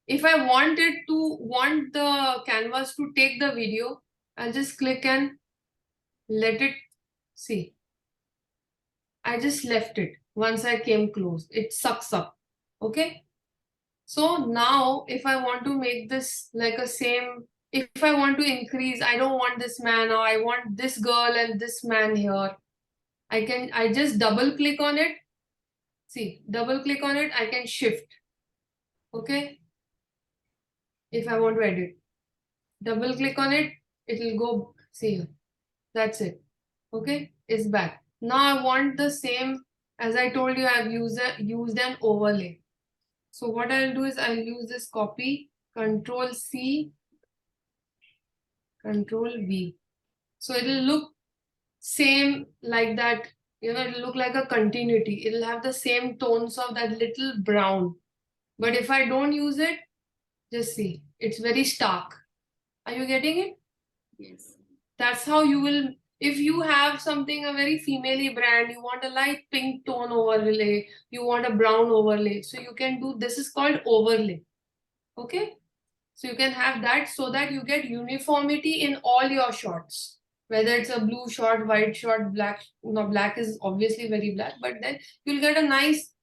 if I want the canvas to take the video, I'll just click and let it see. I just left it. Once I came close, it sucks up. Okay. So now if I want to make this like a same, if I want to increase, I don't want this man, or I want this girl and this man here. I just double click on it. See, double click on it, I can shift. Okay. If I want to edit, double click on it, it will go, see here. That's it. Okay, it's back. Now I want the same, as I told you, I've used an overlay. So what I'll do is I'll use this copy, Control C, Control V. So it'll look same like that, it'll look like a continuity. It'll have the same tones of that little brown. But if I don't use it, just see, it's very stark. Are you getting it? Yes. That's how you will, if you have something, a very female brand, you want a light pink tone overlay, you want a brown overlay. So you can do, this is called overlay. Okay. So you can have that so that you get uniformity in all your shots. Whether it's a blue shot, white shot, black, no, black is obviously very black, but then you'll get a nice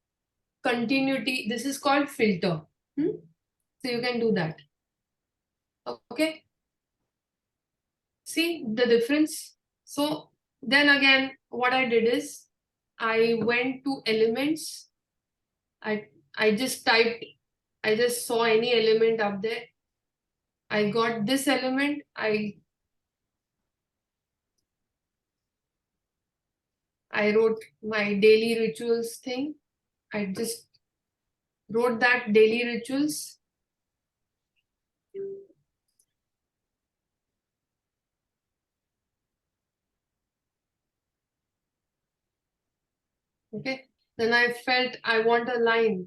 continuity. This is called filter. So you can do that. Okay. See the difference? So then again, what I did is I went to elements. I just typed, I just saw any element up there. I got this element. I I wrote my daily rituals thing. I just wrote that daily rituals. Okay. Then I felt I want a line.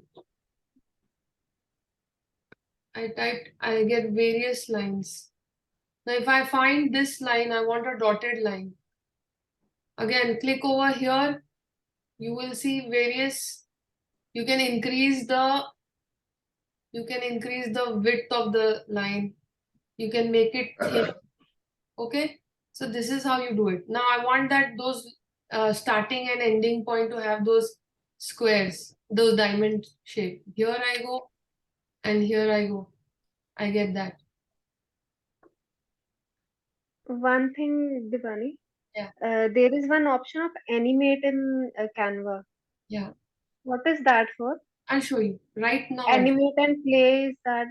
I typed, I get various lines. Now, if I find this line, I want a dotted line. Again, click over here. You will see various. You can increase the width of the line. You can make it thin. Okay. So this is how you do it. Now I want that those starting and ending point to have those squares, those diamond shape. Here I go, and here I go. I get that. One thing, Debani. Yeah. There is one option of animate in Canva. Yeah. What is that for? I'll show you right now. Animate and play is that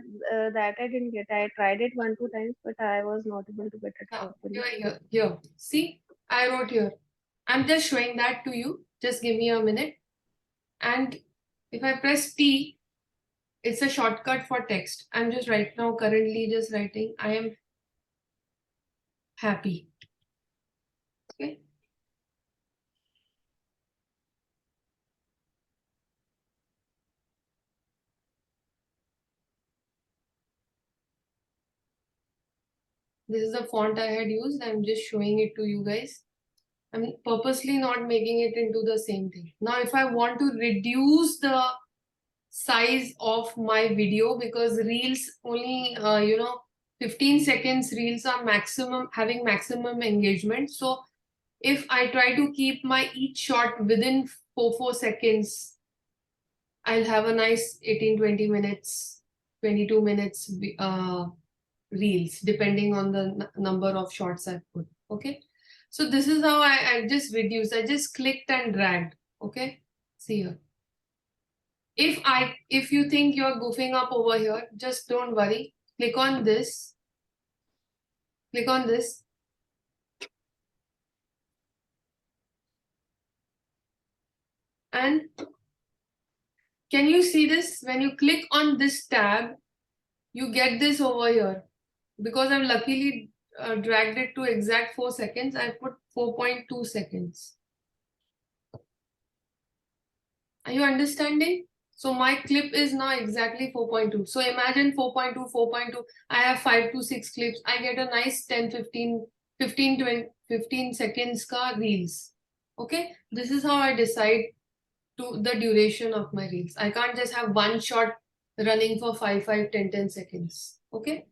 I didn't get. I tried it 1-2 times, but I was not able to get it properly. Here. See, I wrote here. I'm just showing that to you. Just give me a minute. And if I press T, it's a shortcut for text. I'm just right now currently just writing. I am happy. Okay. This is the font I had used. I'm just showing it to you guys. I'm purposely not making it into the same thing. Now, if I want to reduce the size of my video, because reels only, 15 seconds reels are having maximum engagement. So if I try to keep my each shot within 4 seconds, I'll have a nice 18-20 minutes, 22 minutes reels, depending on the number of shots I've put. Okay. So this is how I just reduced. I just clicked and dragged. Okay. See here. If you think you're goofing up over here, just don't worry. Click on this. Click on this. And can you see this? When you click on this tab, you get this over here. Because I've luckily dragged it to exact 4 seconds, I put 4.2 seconds. Are you understanding? So my clip is now exactly 4.2. So imagine 4.2, 4.2. I have 5 to 6 clips. I get a nice 10, 15, 15 seconds ka reels. Okay. This is how I decide to the duration of my reels. I can't just have one shot running for 5, 10 seconds. Okay.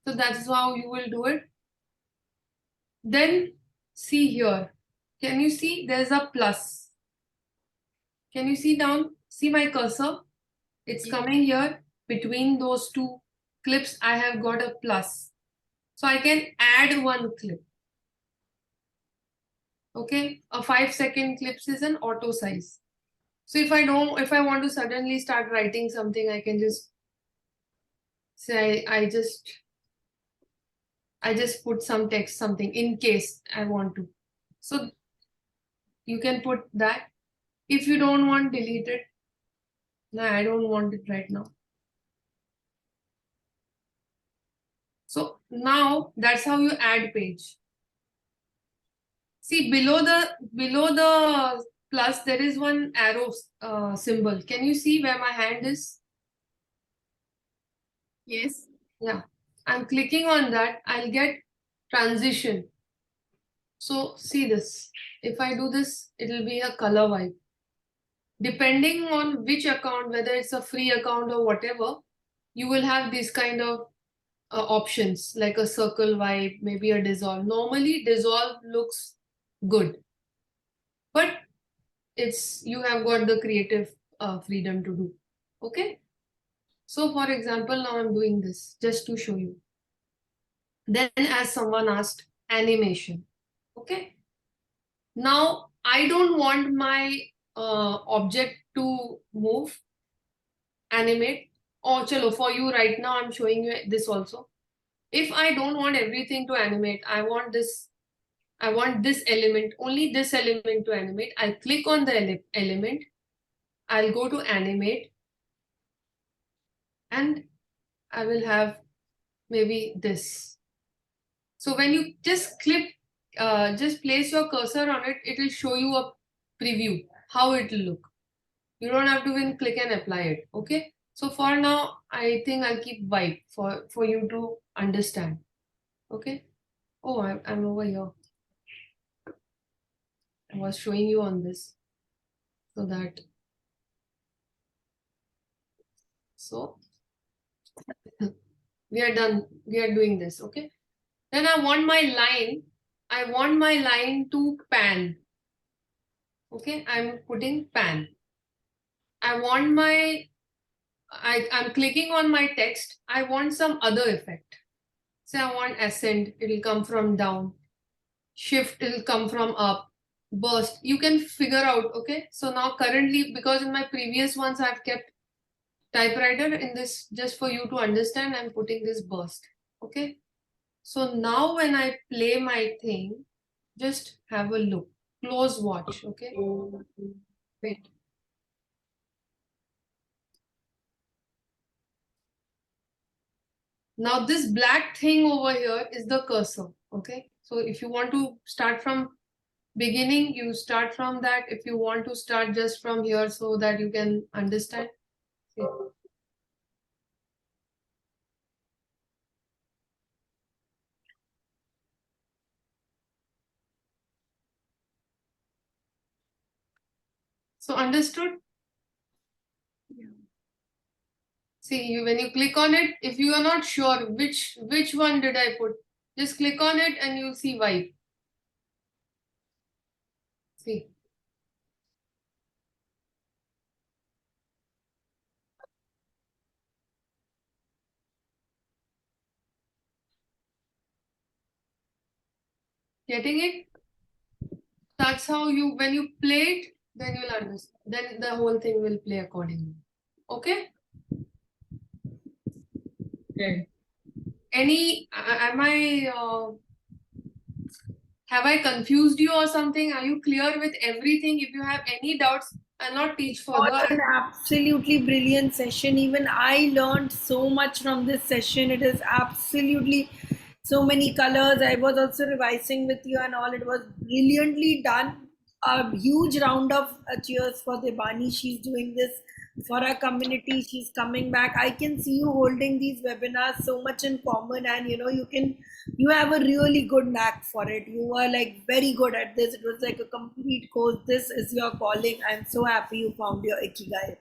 So that's how you will do it. Then see here. Can you see there's a plus? Can you see down? See my cursor? It's coming here between those two clips. I have got a plus. So I can add one clip. Okay. A 5-second clips is an auto size. So if I want to suddenly start writing something, I can just say I just put some text, something in case I want to. So you can put that. If you don't want, delete it. No, I don't want it right now. So now that's how you add page. See below the plus, there is one arrow symbol. Can you see where my hand is? Yes. Yeah. I'm clicking on that. I'll get transition. So see this. If I do this, it'll be a color vibe. Depending on which account, whether it's a free account or whatever, you will have these kind of options like a circle vibe, maybe a dissolve. Normally dissolve looks good, but you have got the creative freedom to do. Okay. So for example, now I'm doing this just to show you. Then as someone asked, animation. Okay. Now I don't want my object to move, animate. Oh, chalo, for you right now, I'm showing you this also. If I don't want everything to animate, I want this I want this element, only this element to animate. I click on the element. I'll go to animate. And I will have maybe this. So when you just just place your cursor on it, it will show you a preview, how it will look. You don't have to even click and apply it, okay? So for now, I think I'll keep white for you to understand, okay? Oh, I'm over here. I was showing you on this so that, so we are done. We are doing this, okay? Then I want my line to pan. Okay, I'm putting pan. I want I'm clicking on my text. I want some other effect. Say I want ascend, it'll come from down. Shift, it'll come from up. Burst, you can figure out, okay? So now currently, because in my previous ones, I've kept typewriter, in this, just for you to understand, I'm putting this burst, okay? So now when I play my thing, just have a look. Close watch, okay? Wait. Now this black thing over here is the cursor, okay? So if you want to start from beginning, you start from that. If you want to start just from here so that you can understand. Okay. So understood? Yeah. See, when you click on it, if you are not sure which one did I put, just click on it and you'll see white. See. Getting it? That's how when you play it, then you'll understand. Then the whole thing will play accordingly. Okay? Okay. Have I confused you or something? Are you clear with everything? If you have any doubts, I'll not teach further. What an absolutely brilliant session. Even I learned so much from this session. It is absolutely so many colors. I was also revising with you and all. It was brilliantly done. A huge round of cheers for Debani. She's doing this for our community. She's coming back. I can see you holding these webinars so much in common, and you have a really good knack for it. You were like very good at this. It was like a complete course. This is your calling. I'm so happy you found your ikigai.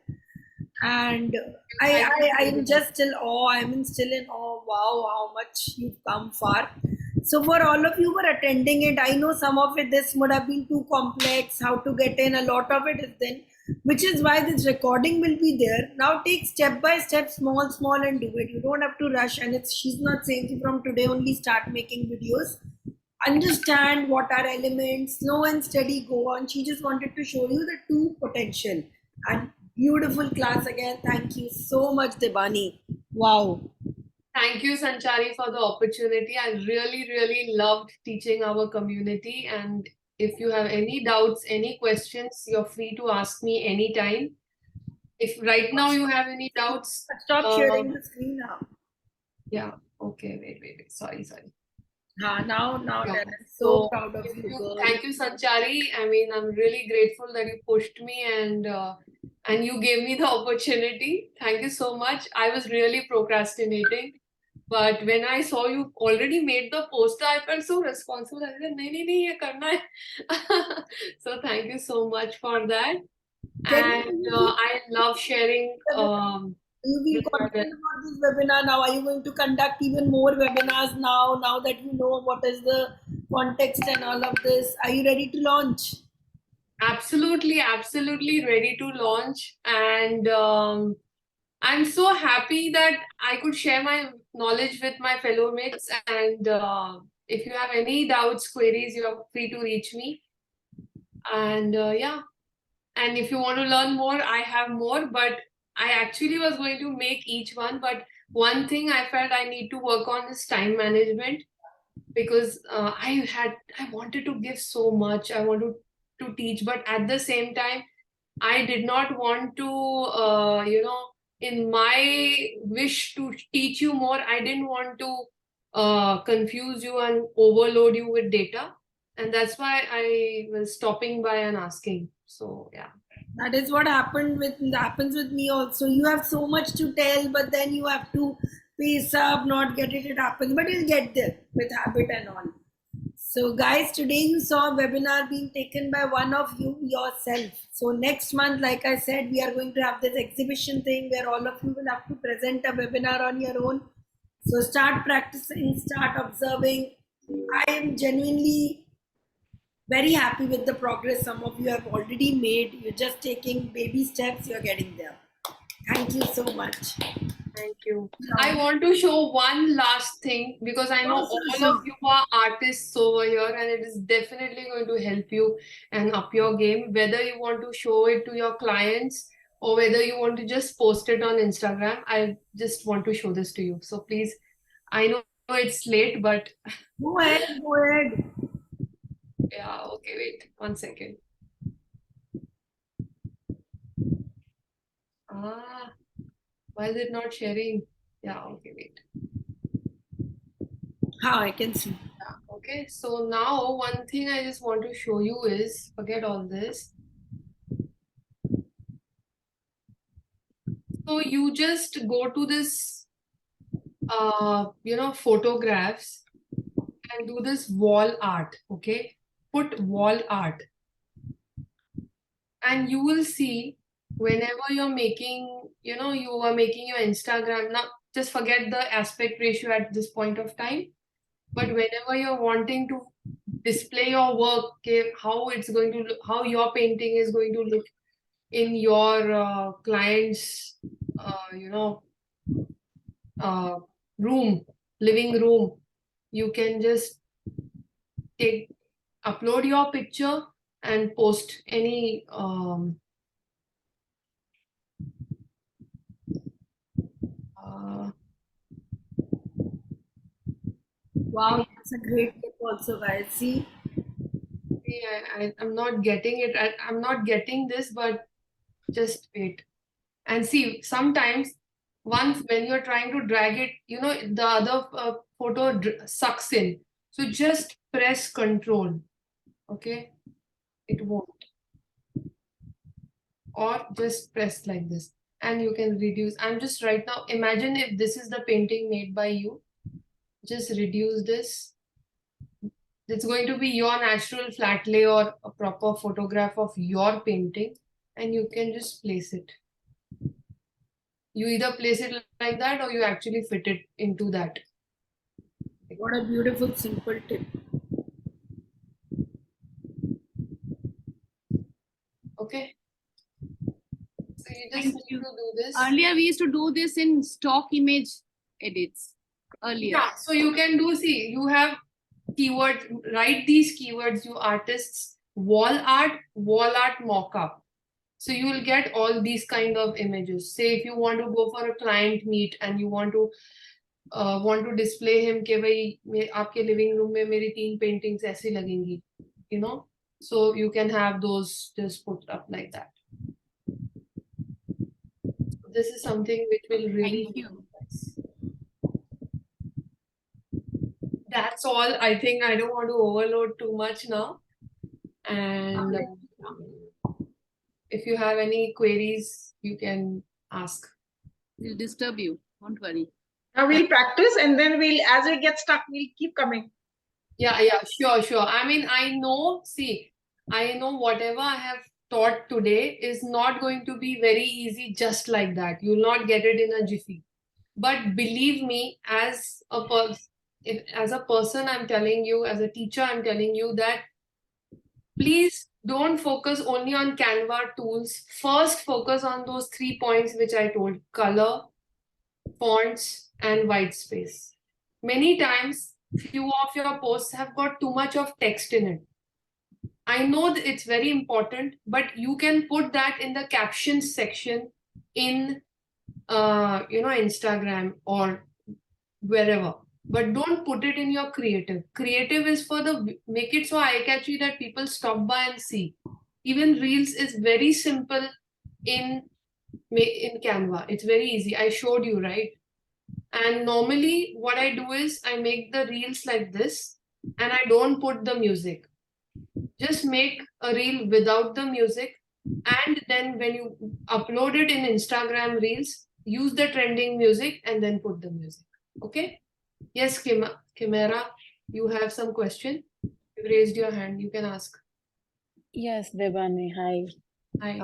And I'm just still awe. Still in awe. Wow, how much you've come far. So for all of you who are attending it, I know some of it this would have been too complex. How to get in? A lot of it is then, which is why this recording will be there. Now take step by step, small, and do it. You don't have to rush. And she's not saying from today only start making videos. Understand what are elements, slow and steady, go on. She just wanted to show you the two potential. And beautiful class again. Thank you so much, Debani. Wow. Thank you, Sanchari, for the opportunity. I really loved teaching our community. And if you have any doubts, any questions, you're free to ask me anytime. If right now you have any doubts. Stop sharing the screen now. Yeah. Okay. Wait. Sorry. Now, Yeah. I'm so proud of you, girl. Thank you, Sanchari. I mean, I'm really grateful that you pushed me and you gave me the opportunity. Thank you so much. I was really procrastinating. But when I saw you already made the poster, I felt so responsible. I said, "No, ye karna hai." So thank you so much for that. And I love sharing. You will content about this webinar now. Are you going to conduct even more webinars now that you know what is the context and all of this? Are you ready to launch? Absolutely ready to launch. And I'm so happy that I could share my knowledge with my fellow mates. And if you have any doubts, queries, you're free to reach me. And yeah. And if you want to learn more, I have more, but I actually was going to make each one. But one thing I felt I need to work on is time management. because I wanted to give so much. I wanted to teach, but at the same time, I did not want to, in my wish to teach you more, I didn't want to confuse you and overload you with data. And that's why I was stopping by and asking. So, yeah. That is what happens with me also. You have so much to tell, but then you have to pace up, not get it. It happens, but you'll get there with habit and all. So, guys, today you saw a webinar being taken by one of you yourself. So, next month, like I said, we are going to have this exhibition thing where all of you will have to present a webinar on your own. So, start practicing, start observing. I am genuinely very happy with the progress some of you have already made. You're just taking baby steps, you're getting there. Thank you so much. Thank you. I want to show one last thing because I know all of you are artists over here and it is definitely going to help you and up your game. Whether you want to show it to your clients or whether you want to just post it on Instagram, I just want to show this to you. So please, I know it's late, but Go ahead, go ahead. yeah, okay, wait 1 second. Why is it not sharing? Yeah, okay, wait. How I can see. Yeah, okay, so now one thing I just want to show you is, forget all this. So you just go to this, photographs and do this wall art, okay? Put wall art. And you will see whenever you're making, you are making your Instagram, now just forget the aspect ratio at this point of time. But whenever you're wanting to display your work, okay, how it's going to look, how your painting is going to look in your client's, living room, you can just upload your picture and post any Wow, that's a great tip also, guys. See? I'm not getting it. I'm not getting this, but just wait. And see, sometimes once when you're trying to drag it, the other photo sucks in. So just press control. Okay? It won't. Or just press like this. And you can reduce. I'm just right now, imagine if this is the painting made by you. Just reduce this. It's going to be your natural flat lay or a proper photograph of your painting. And you can just place it. You either place it like that or you actually fit it into that. What a beautiful, simple tip. Okay. So you just need to do this. Earlier, we used to do this in stock image edits. Earlier. Yeah, so you can do, see, you have keywords, write these keywords, you artists, wall art mock-up. So you will get all these kind of images. Say if you want to go for a client meet and you want to display him कि भाई आपके living room में मेरी 3 paintings ऐसी लगेंगी, so you can have those just put up like that. This is something which will really help you guys. That's all. I think I don't want to overload too much now. And if you have any queries, you can ask. We'll disturb you. Don't worry. Now we'll practice and then as we get stuck, we'll keep coming. Yeah, sure. I mean, I know whatever I have taught today is not going to be very easy just like that. You'll not get it in a jiffy. But believe me, as a person, I'm telling you, as a teacher, I'm telling you that please don't focus only on Canva tools. First, focus on those 3 points which I told: color, fonts, and white space. Many times, few of your posts have got too much of text in it. I know that it's very important, but you can put that in the captions section in Instagram or wherever. but don't put it in your creative. Creative is for the make it so eye-catchy that people stop by and see. Even Reels is very simple in Canva. It's very easy. I showed you, right? And normally what I do is I make the reels like this and I don't put the music. Just make a reel without the music, and then when you upload it in Instagram Reels, use the trending music and then put the music. Okay? Yes, Chimera, you have some question? You raised your hand, you can ask. Yes, Debani, hi. Hi.